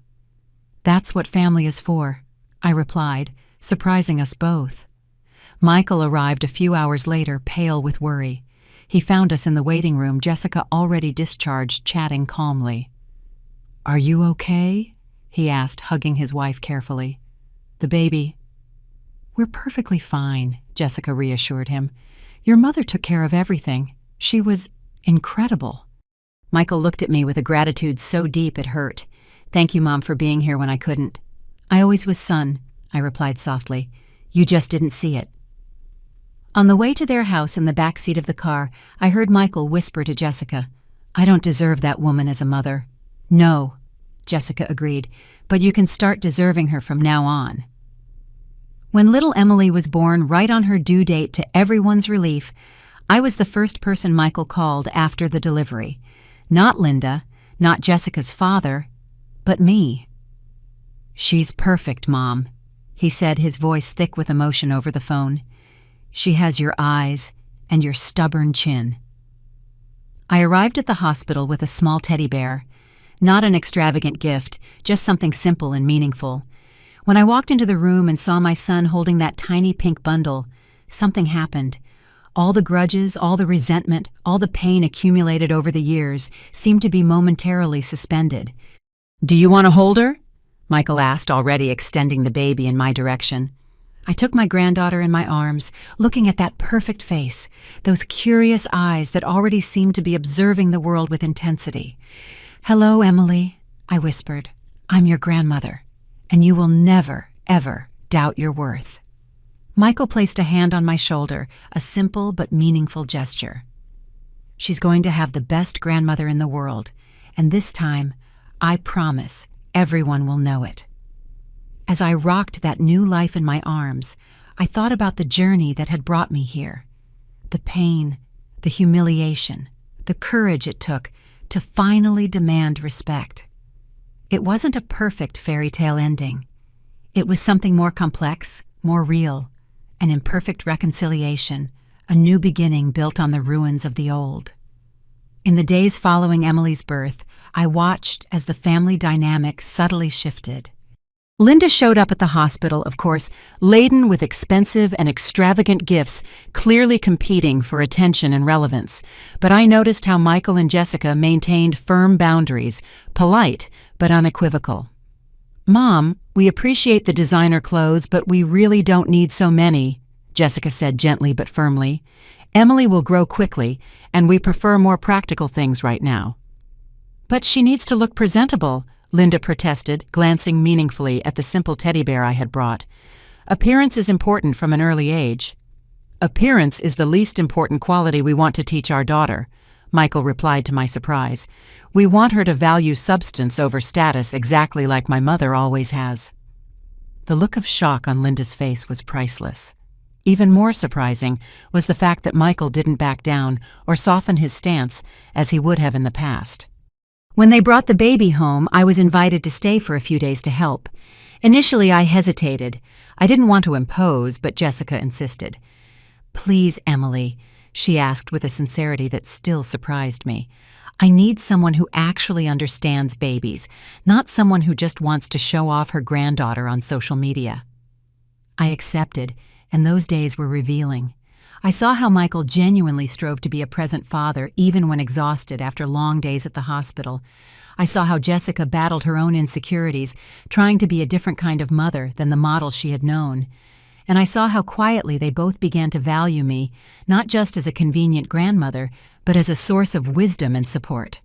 "That's what family is for," I replied, surprising us both. Michael arrived a few hours later, pale with worry. He found us in the waiting room, Jessica already discharged, chatting calmly. "Are you okay?" he asked, hugging his wife carefully. "The baby?" "We're perfectly fine," Jessica reassured him. "Your mother took care of everything. She was incredible." Michael looked at me with a gratitude so deep it hurt. "Thank you, Mom, for being here when I couldn't." "I always was, son," I replied softly. "You just didn't see it." On the way to their house in the back seat of the car, I heard Michael whisper to Jessica, "I don't deserve that woman as a mother." "No," Jessica agreed, "but you can start deserving her from now on." When little Emily was born right on her due date, to everyone's relief, I was the first person Michael called after the delivery. Not Linda, not Jessica's father, but me. "She's perfect, Mom," he said, his voice thick with emotion over the phone. "She has your eyes and your stubborn chin." I arrived at the hospital with a small teddy bear. Not an extravagant gift, just something simple and meaningful. When I walked into the room and saw my son holding that tiny pink bundle, something happened. All the grudges, all the resentment, all the pain accumulated over the years seemed to be momentarily suspended. "Do you want to hold her?" Michael asked, already extending the baby in my direction. I took my granddaughter in my arms, looking at that perfect face, those curious eyes that already seemed to be observing the world with intensity. "Hello, Emily," I whispered. "I'm your grandmother, and you will never, ever doubt your worth." Michael placed a hand on my shoulder, a simple but meaningful gesture. "She's going to have the best grandmother in the world, and this time, I promise, everyone will know it." As I rocked that new life in my arms, I thought about the journey that had brought me here. The pain, the humiliation, the courage it took to finally demand respect. It wasn't a perfect fairy tale ending. It was something more complex, more real, an imperfect reconciliation, a new beginning built on the ruins of the old. In the days following Emily's birth, I watched as the family dynamic subtly shifted. Linda showed up at the hospital, of course, laden with expensive and extravagant gifts, clearly competing for attention and relevance. But I noticed how Michael and Jessica maintained firm boundaries, polite but unequivocal. "Mom, we appreciate the designer clothes, but we really don't need so many," Jessica said gently but firmly. "Emily will grow quickly, and we prefer more practical things right now." "But she needs to look presentable," Linda protested, glancing meaningfully at the simple teddy bear I had brought. "Appearance is important from an early age." "Appearance is the least important quality we want to teach our daughter," Michael replied to my surprise. "We want her to value substance over status exactly like my mother always has." The look of shock on Linda's face was priceless. Even more surprising was the fact that Michael didn't back down or soften his stance as he would have in the past. When they brought the baby home, I was invited to stay for a few days to help. Initially, I hesitated. I didn't want to impose, but Jessica insisted. "Please, Emily," she asked with a sincerity that still surprised me. "I need someone who actually understands babies, not someone who just wants to show off her granddaughter on social media." I accepted, and those days were revealing. I saw how Michael genuinely strove to be a present father even when exhausted after long days at the hospital. I saw how Jessica battled her own insecurities, trying to be a different kind of mother than the model she had known. And I saw how quietly they both began to value me, not just as a convenient grandmother, but as a source of wisdom and support.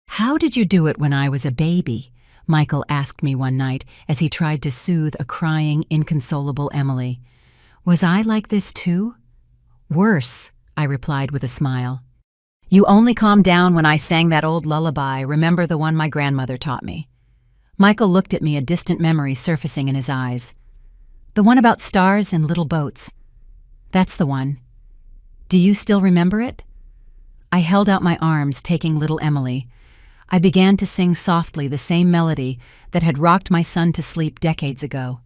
"How did you do it when I was a baby?" Michael asked me one night as he tried to soothe a crying, inconsolable Emily. "Was I like this too?" "Worse," I replied with a smile. "You only calmed down when I sang that old lullaby, remember the one my grandmother taught me?" Michael looked at me, a distant memory surfacing in his eyes. "The one about stars and little boats." "That's the one. Do you still remember it?" I held out my arms, taking little Emily. I began to sing softly the same melody that had rocked my son to sleep decades ago.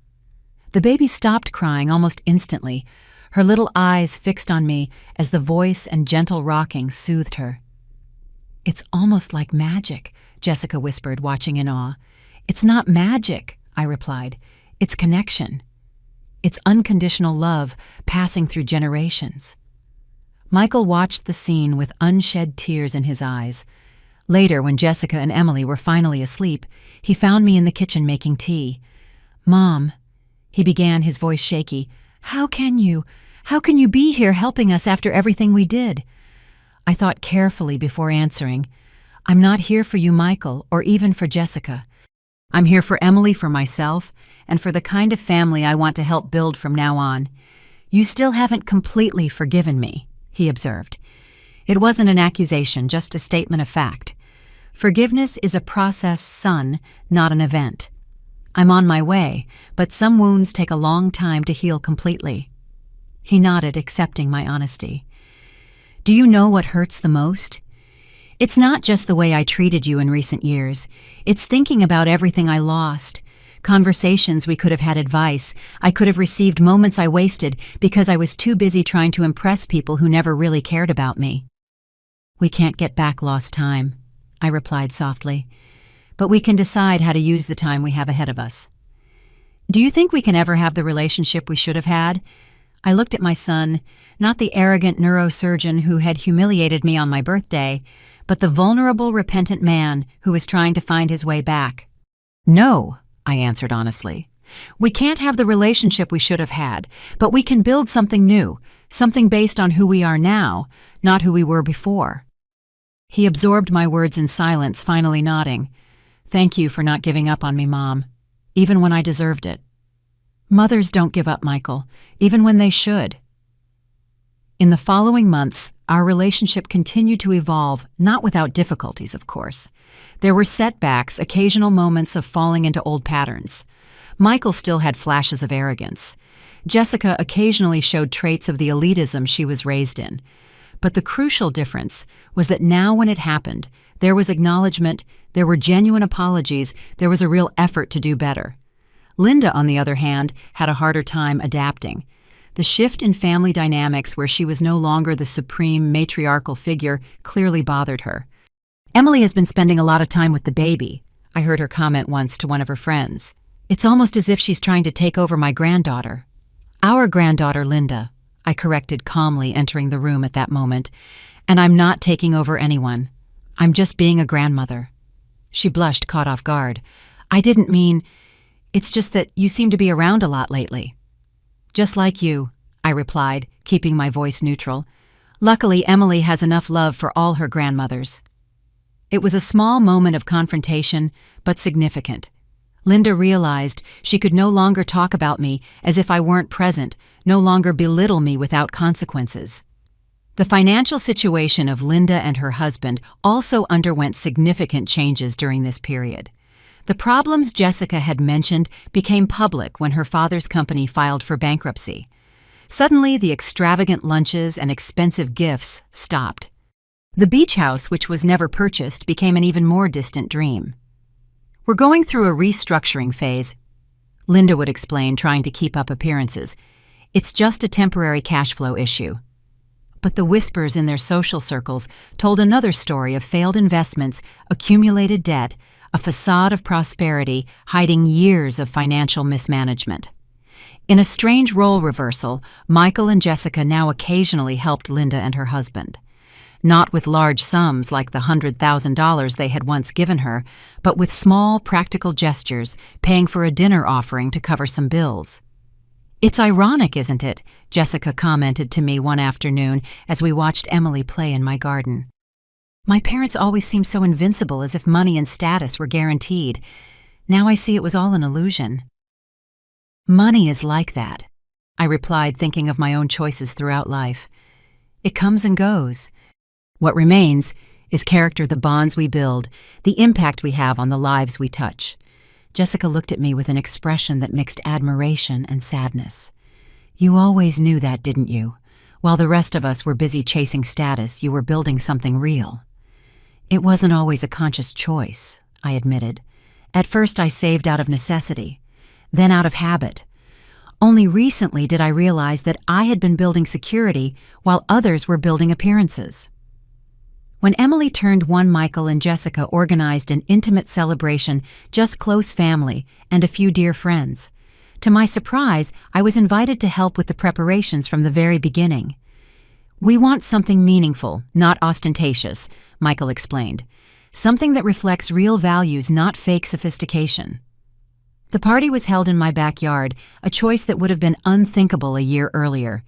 The baby stopped crying almost instantly, her little eyes fixed on me as the voice and gentle rocking soothed her. "It's almost like magic," Jessica whispered, watching in awe. "It's not magic," I replied. "It's connection. It's unconditional love passing through generations." Michael watched the scene with unshed tears in his eyes. Later, when Jessica and Emily were finally asleep, he found me in the kitchen making tea. "Mom," he began, his voice shaky, How can you be here helping us after everything we did?" I thought carefully before answering. "I'm not here for you, Michael, or even for Jessica. I'm here for Emily, for myself, and for the kind of family I want to help build from now on. You still haven't completely forgiven me," he observed. It wasn't an accusation, just a statement of fact. Forgiveness is a process, son, not an event. I'm on my way, but some wounds take a long time to heal completely. He nodded, accepting my honesty. "Do you know what hurts the most? It's not just the way I treated you in recent years. It's thinking about everything I lost. Conversations we could have had, advice I could have received, moments I wasted because I was too busy trying to impress people who never really cared about me." "We can't get back lost time," I replied softly. "But we can decide how to use the time we have ahead of us." Do you think we can ever have the relationship we should have had? I looked at my son, not the arrogant neurosurgeon who had humiliated me on my birthday, but the vulnerable, repentant man who was trying to find his way back. No, I answered honestly. We can't have the relationship we should have had, but we can build something new, something based on who we are now, not who we were before. He absorbed my words in silence, finally nodding. Thank you for not giving up on me, Mom, even when I deserved it. Mothers don't give up, Michael, even when they should. In the following months, our relationship continued to evolve, not without difficulties, of course. There were setbacks, occasional moments of falling into old patterns. Michael still had flashes of arrogance. Jessica occasionally showed traits of the elitism she was raised in. But the crucial difference was that now when it happened, there was acknowledgement, there were genuine apologies, there was a real effort to do better. Linda, on the other hand, had a harder time adapting. The shift in family dynamics where she was no longer the supreme matriarchal figure clearly bothered her. Emily has been spending a lot of time with the baby, I heard her comment once to one of her friends. It's almost as if she's trying to take over my granddaughter. Our granddaughter, Linda, I corrected calmly, entering the room at that moment. And I'm not taking over anyone. I'm just being a grandmother. She blushed, caught off guard. I didn't mean... It's just that you seem to be around a lot lately. Just like you, I replied, keeping my voice neutral. Luckily, Emily has enough love for all her grandmothers. It was a small moment of confrontation, but significant. Linda realized she could no longer talk about me as if I weren't present, no longer belittle me without consequences. The financial situation of Linda and her husband also underwent significant changes during this period. The problems Jessica had mentioned became public when her father's company filed for bankruptcy. Suddenly, the extravagant lunches and expensive gifts stopped. The beach house, which was never purchased, became an even more distant dream. We're going through a restructuring phase, Linda would explain, trying to keep up appearances. It's just a temporary cash flow issue. But the whispers in their social circles told another story of failed investments, accumulated debt, a facade of prosperity hiding years of financial mismanagement. In a strange role reversal, Michael and Jessica now occasionally helped Linda and her husband. Not with large sums like the $100,000 they had once given her, but with small, practical gestures, paying for a dinner offering to cover some bills. It's ironic, isn't it? Jessica commented to me one afternoon as we watched Emily play in my garden. My parents always seemed so invincible, as if money and status were guaranteed. Now I see it was all an illusion. Money is like that, I replied, thinking of my own choices throughout life. It comes and goes. What remains is character, the bonds we build, the impact we have on the lives we touch. Jessica looked at me with an expression that mixed admiration and sadness. You always knew that, didn't you? While the rest of us were busy chasing status, you were building something real. It wasn't always a conscious choice, I admitted. At first I saved out of necessity, then out of habit. Only recently did I realize that I had been building security while others were building appearances. When Emily turned one, Michael and Jessica organized an intimate celebration, just close family and a few dear friends. To my surprise, I was invited to help with the preparations from the very beginning. We want something meaningful, not ostentatious, Michael explained. Something that reflects real values, not fake sophistication. The party was held in my backyard, a choice that would have been unthinkable a year earlier.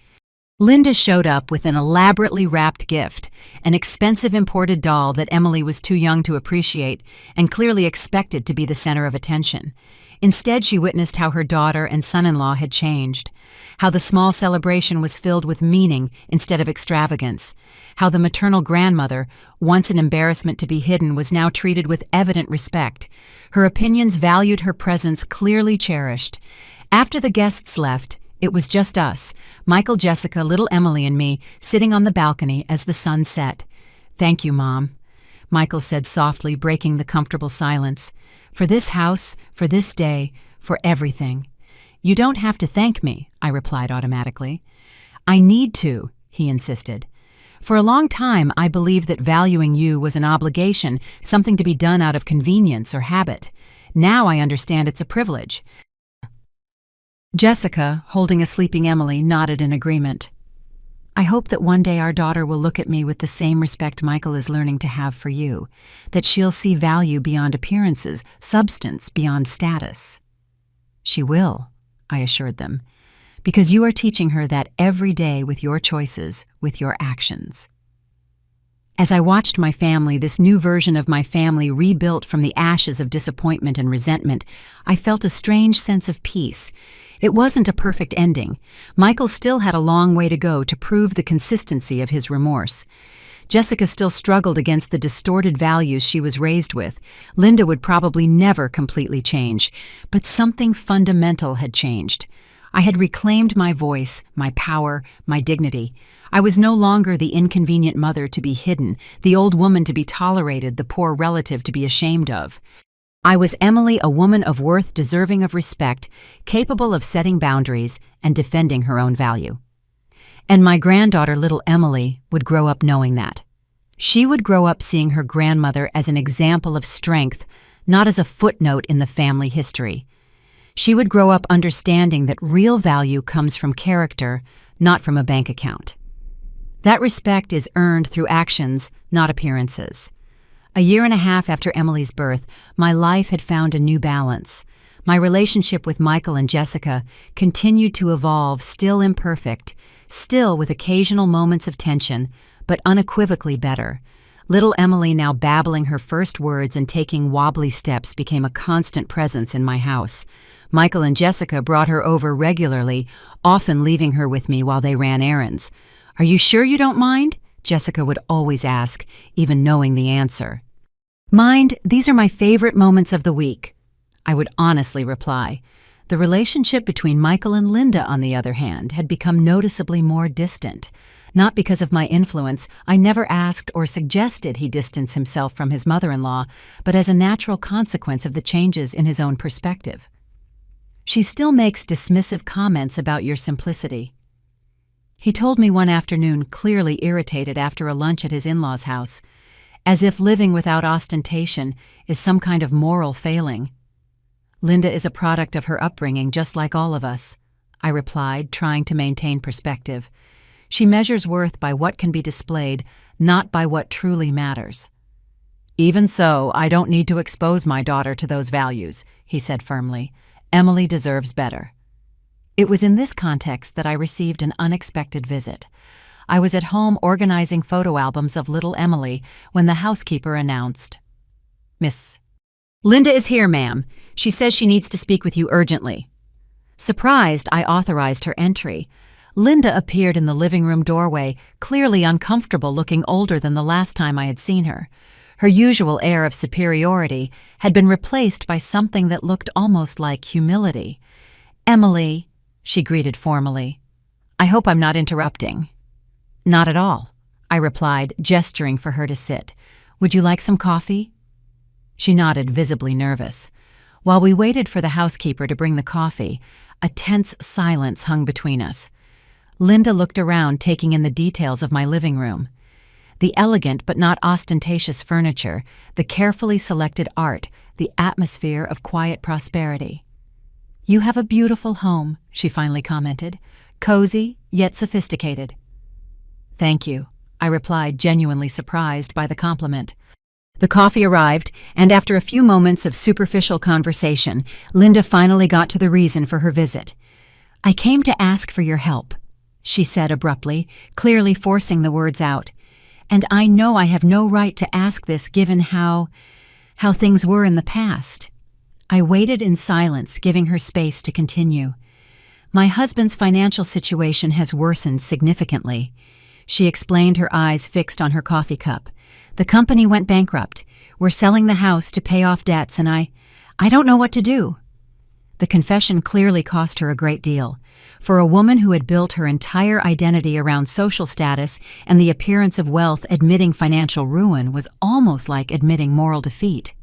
Linda showed up with an elaborately wrapped gift, an expensive imported doll that Emily was too young to appreciate and clearly expected to be the center of attention. Instead, she witnessed how her daughter and son-in-law had changed, how the small celebration was filled with meaning instead of extravagance, how the maternal grandmother, once an embarrassment to be hidden, was now treated with evident respect. Her opinions valued, her presence clearly cherished. After the guests left, it was just us, Michael, Jessica, little Emily, and me, sitting on the balcony as the sun set. "Thank you, Mom," Michael said softly, breaking the comfortable silence. "For this house, for this day, for everything." "You don't have to thank me," I replied automatically. "I need to," he insisted. "For a long time, I believed that valuing you was an obligation, something to be done out of convenience or habit. Now I understand it's a privilege. Jessica, holding a sleeping Emily, nodded in agreement. I hope that one day our daughter will look at me with the same respect Michael is learning to have for you, that she'll see value beyond appearances, substance beyond status. She will, I assured them, because you are teaching her that every day with your choices, with your actions. As I watched my family, this new version of my family rebuilt from the ashes of disappointment and resentment, I felt a strange sense of peace. It wasn't a perfect ending. Michael still had a long way to go to prove the consistency of his remorse. Jessica still struggled against the distorted values she was raised with. Linda would probably never completely change, but something fundamental had changed. I had reclaimed my voice, my power, my dignity. I was no longer the inconvenient mother to be hidden, the old woman to be tolerated, the poor relative to be ashamed of. I was Emily, a woman of worth, deserving of respect, capable of setting boundaries and defending her own value. And my granddaughter, little Emily, would grow up knowing that. She would grow up seeing her grandmother as an example of strength, not as a footnote in the family history. She would grow up understanding that real value comes from character, not from a bank account. That respect is earned through actions, not appearances. A year and a half after Emily's birth, my life had found a new balance. My relationship with Michael and Jessica continued to evolve, still imperfect, still with occasional moments of tension, but unequivocally better. Little Emily, now babbling her first words and taking wobbly steps, became a constant presence in my house. Michael and Jessica brought her over regularly, often leaving her with me while they ran errands. "Are you sure you don't mind?" Jessica would always ask, even knowing the answer. "Mind, these are my favorite moments of the week," I would honestly reply. The relationship between Michael and Linda, on the other hand, had become noticeably more distant. Not because of my influence, I never asked or suggested he distance himself from his mother-in-law, but as a natural consequence of the changes in his own perspective. "She still makes dismissive comments about your simplicity," he told me one afternoon, clearly irritated after a lunch at his in-laws' house, as if living without ostentation is some kind of moral failing. "Linda is a product of her upbringing, just like all of us," I replied, trying to maintain perspective. "She measures worth by what can be displayed, not by what truly matters." "Even so, I don't need to expose my daughter to those values," he said firmly. "Emily deserves better." It was in this context that I received an unexpected visit. I was at home organizing photo albums of little Emily when the housekeeper announced, "Miss Linda is here, ma'am. She says she needs to speak with you urgently." Surprised, I authorized her entry. Linda appeared in the living room doorway, clearly uncomfortable, looking older than the last time I had seen her. Her usual air of superiority had been replaced by something that looked almost like humility. "Emily," she greeted formally. "I hope I'm not interrupting." "Not at all," I replied, gesturing for her to sit. "Would you like some coffee?" She nodded, visibly nervous. While we waited for the housekeeper to bring the coffee, a tense silence hung between us. Linda looked around, taking in the details of my living room. The elegant but not ostentatious furniture, the carefully selected art, the atmosphere of quiet prosperity. "You have a beautiful home," she finally commented. "Cozy, yet sophisticated." "Thank you," I replied, genuinely surprised by the compliment. The coffee arrived, and after a few moments of superficial conversation, Linda finally got to the reason for her visit. "I came to ask for your help," she said abruptly, clearly forcing the words out. "And I know I have no right to ask this given how things were in the past." I waited in silence, giving her space to continue. "My husband's financial situation has worsened significantly," she explained, her eyes fixed on her coffee cup. "The company went bankrupt. We're selling the house to pay off debts, and I don't know what to do." The confession clearly cost her a great deal. For a woman who had built her entire identity around social status and the appearance of wealth, admitting financial ruin was almost like admitting moral defeat.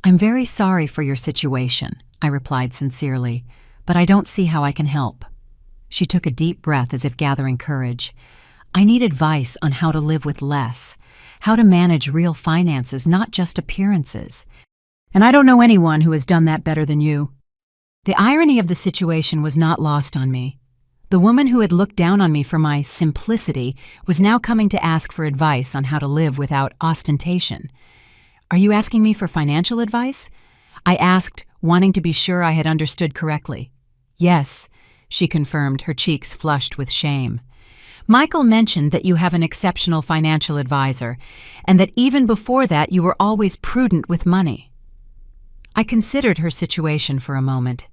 "I'm very sorry for your situation," I replied sincerely, "but I don't see how I can help." She took a deep breath as if gathering courage. "I need advice on how to live with less, how to manage real finances, not just appearances. And I don't know anyone who has done that better than you." The irony of the situation was not lost on me. The woman who had looked down on me for my simplicity was now coming to ask for advice on how to live without ostentation. "Are you asking me for financial advice?" I asked, wanting to be sure I had understood correctly. "Yes," she confirmed, her cheeks flushed with shame. "Michael mentioned that you have an exceptional financial advisor, and that even before that you were always prudent with money." I considered her situation for a moment.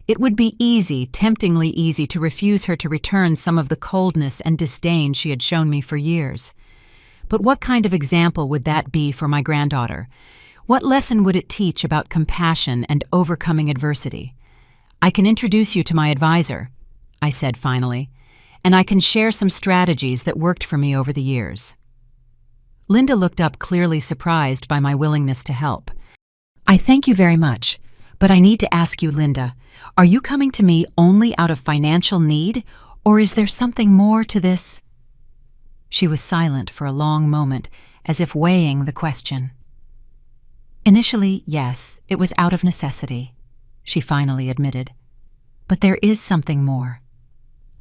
It would be easy, temptingly easy, to refuse her to return some of the coldness and disdain she had shown me for years. But what kind of example would that be for my granddaughter? What lesson would it teach about compassion and overcoming adversity? "I can introduce you to my advisor," I said finally, "and I can share some strategies that worked for me over the years." Linda looked up, clearly surprised by my willingness to help. "I thank you very much, but I need to ask you, Linda, are you coming to me only out of financial need, or is there something more to this?" She was silent for a long moment, as if weighing the question. "Initially, yes, it was out of necessity," she finally admitted. "But there is something more.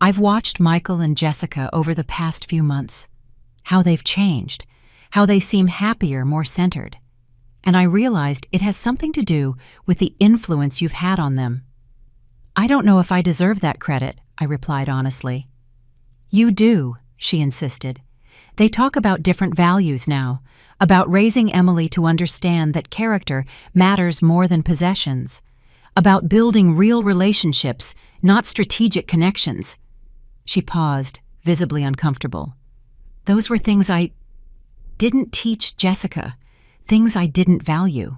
I've watched Michael and Jessica over the past few months, how they've changed, how they seem happier, more centered. And I realized it has something to do with the influence you've had on them." "I don't know if I deserve that credit," I replied honestly. "You do," she insisted. "They talk about different values now, about raising Emily to understand that character matters more than possessions, about building real relationships, not strategic connections." She paused, visibly uncomfortable. "Those were things I didn't teach Jessica. Things I didn't value."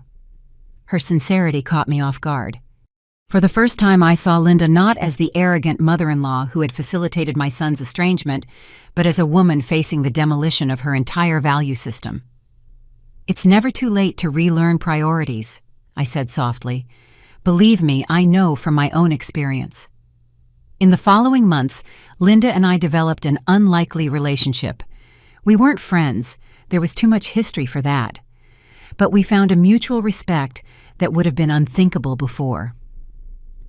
Her sincerity caught me off guard. For the first time, I saw Linda not as the arrogant mother-in-law who had facilitated my son's estrangement, but as a woman facing the demolition of her entire value system. "It's never too late to relearn priorities," I said softly. "Believe me, I know from my own experience." In the following months, Linda and I developed an unlikely relationship. We weren't friends. There was too much history for that. But we found a mutual respect that would have been unthinkable before.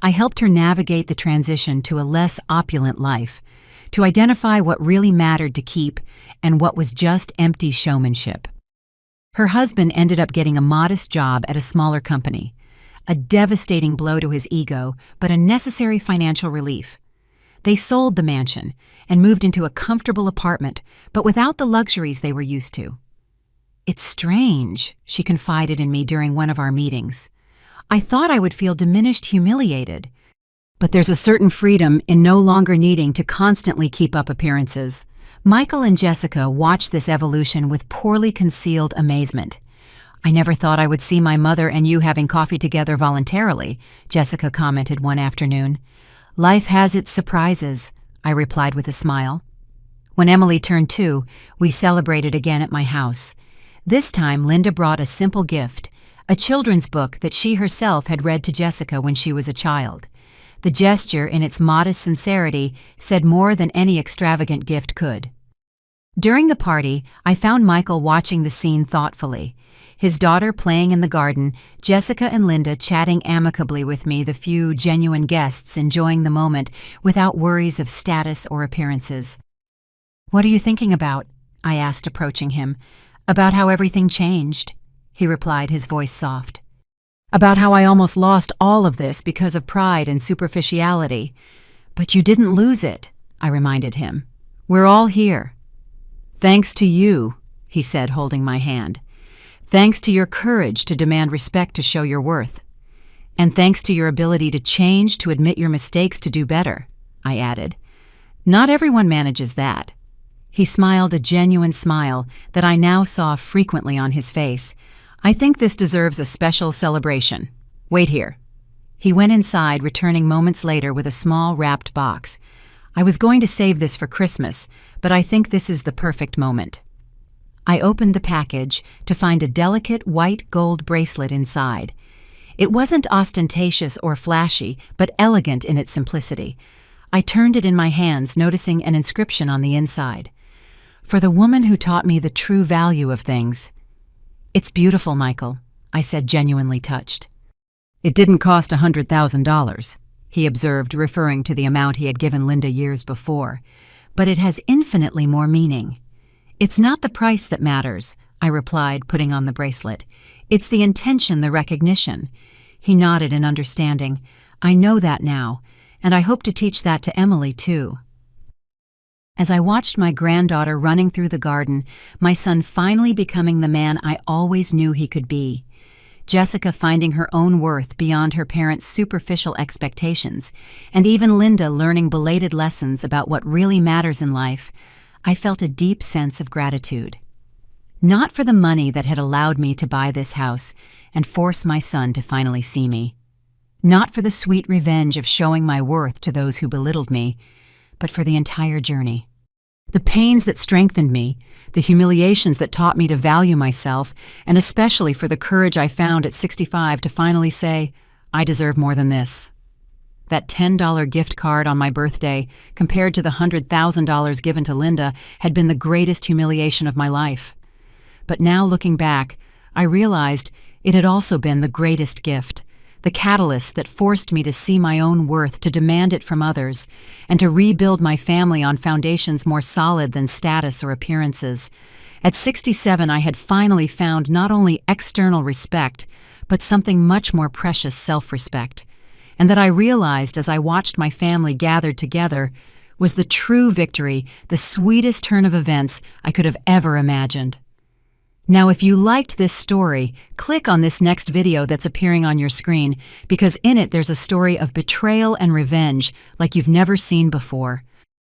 I helped her navigate the transition to a less opulent life, to identify what really mattered to keep and what was just empty showmanship. Her husband ended up getting a modest job at a smaller company, a devastating blow to his ego, but a necessary financial relief. They sold the mansion and moved into a comfortable apartment, but without the luxuries they were used to. "It's strange," she confided in me during one of our meetings. "I thought I would feel diminished, humiliated. But there's a certain freedom in no longer needing to constantly keep up appearances." Michael and Jessica watched this evolution with poorly concealed amazement. "I never thought I would see my mother and you having coffee together voluntarily," Jessica commented one afternoon. "Life has its surprises," I replied with a smile. When Emily turned 2, we celebrated again at my house. This time, Linda brought a simple gift, a children's book that she herself had read to Jessica when she was a child. The gesture, in its modest sincerity, said more than any extravagant gift could. During the party, I found Michael watching the scene thoughtfully, his daughter playing in the garden, Jessica and Linda chatting amicably with me, the few genuine guests enjoying the moment without worries of status or appearances. "What are you thinking about?" I asked, approaching him. "About how everything changed," he replied, his voice soft. "About how I almost lost all of this because of pride and superficiality. But you didn't lose it," I reminded him. "We're all here." "Thanks to you," he said, holding my hand. "Thanks to your courage to demand respect to show your worth. And thanks to your ability to change, to admit your mistakes, to do better," I added. "Not everyone manages that." He smiled a genuine smile that I now saw frequently on his face. "I think this deserves a special celebration. Wait here." He went inside, returning moments later with a small wrapped box. "I was going to save this for Christmas, but I think this is the perfect moment." I opened the package to find a delicate white gold bracelet inside. It wasn't ostentatious or flashy, but elegant in its simplicity. I turned it in my hands, noticing an inscription on the inside. "For the woman who taught me the true value of things." "It's beautiful, Michael," I said, genuinely touched. "It didn't cost $100,000, he observed, referring to the amount he had given Linda years before. "But it has infinitely more meaning." "It's not the price that matters," I replied, putting on the bracelet. "It's the intention, the recognition." He nodded in understanding. "I know that now, and I hope to teach that to Emily, too." As I watched my granddaughter running through the garden, my son finally becoming the man I always knew he could be, Jessica finding her own worth beyond her parents' superficial expectations, and even Linda learning belated lessons about what really matters in life, I felt a deep sense of gratitude. Not for the money that had allowed me to buy this house and force my son to finally see me. Not for the sweet revenge of showing my worth to those who belittled me, but for the entire journey. The pains that strengthened me, the humiliations that taught me to value myself, and especially for the courage I found at 65 to finally say, "I deserve more than this." That $10 gift card on my birthday, compared to the $100,000 given to Linda, had been the greatest humiliation of my life. But now looking back, I realized it had also been the greatest gift, the catalyst that forced me to see my own worth, to demand it from others, and to rebuild my family on foundations more solid than status or appearances. At 67, I had finally found not only external respect, but something much more precious, self-respect. And that I realized as I watched my family gathered together was the true victory, the sweetest turn of events I could have ever imagined. Now, if you liked this story, click on this next video that's appearing on your screen, because in it there's a story of betrayal and revenge like you've never seen before.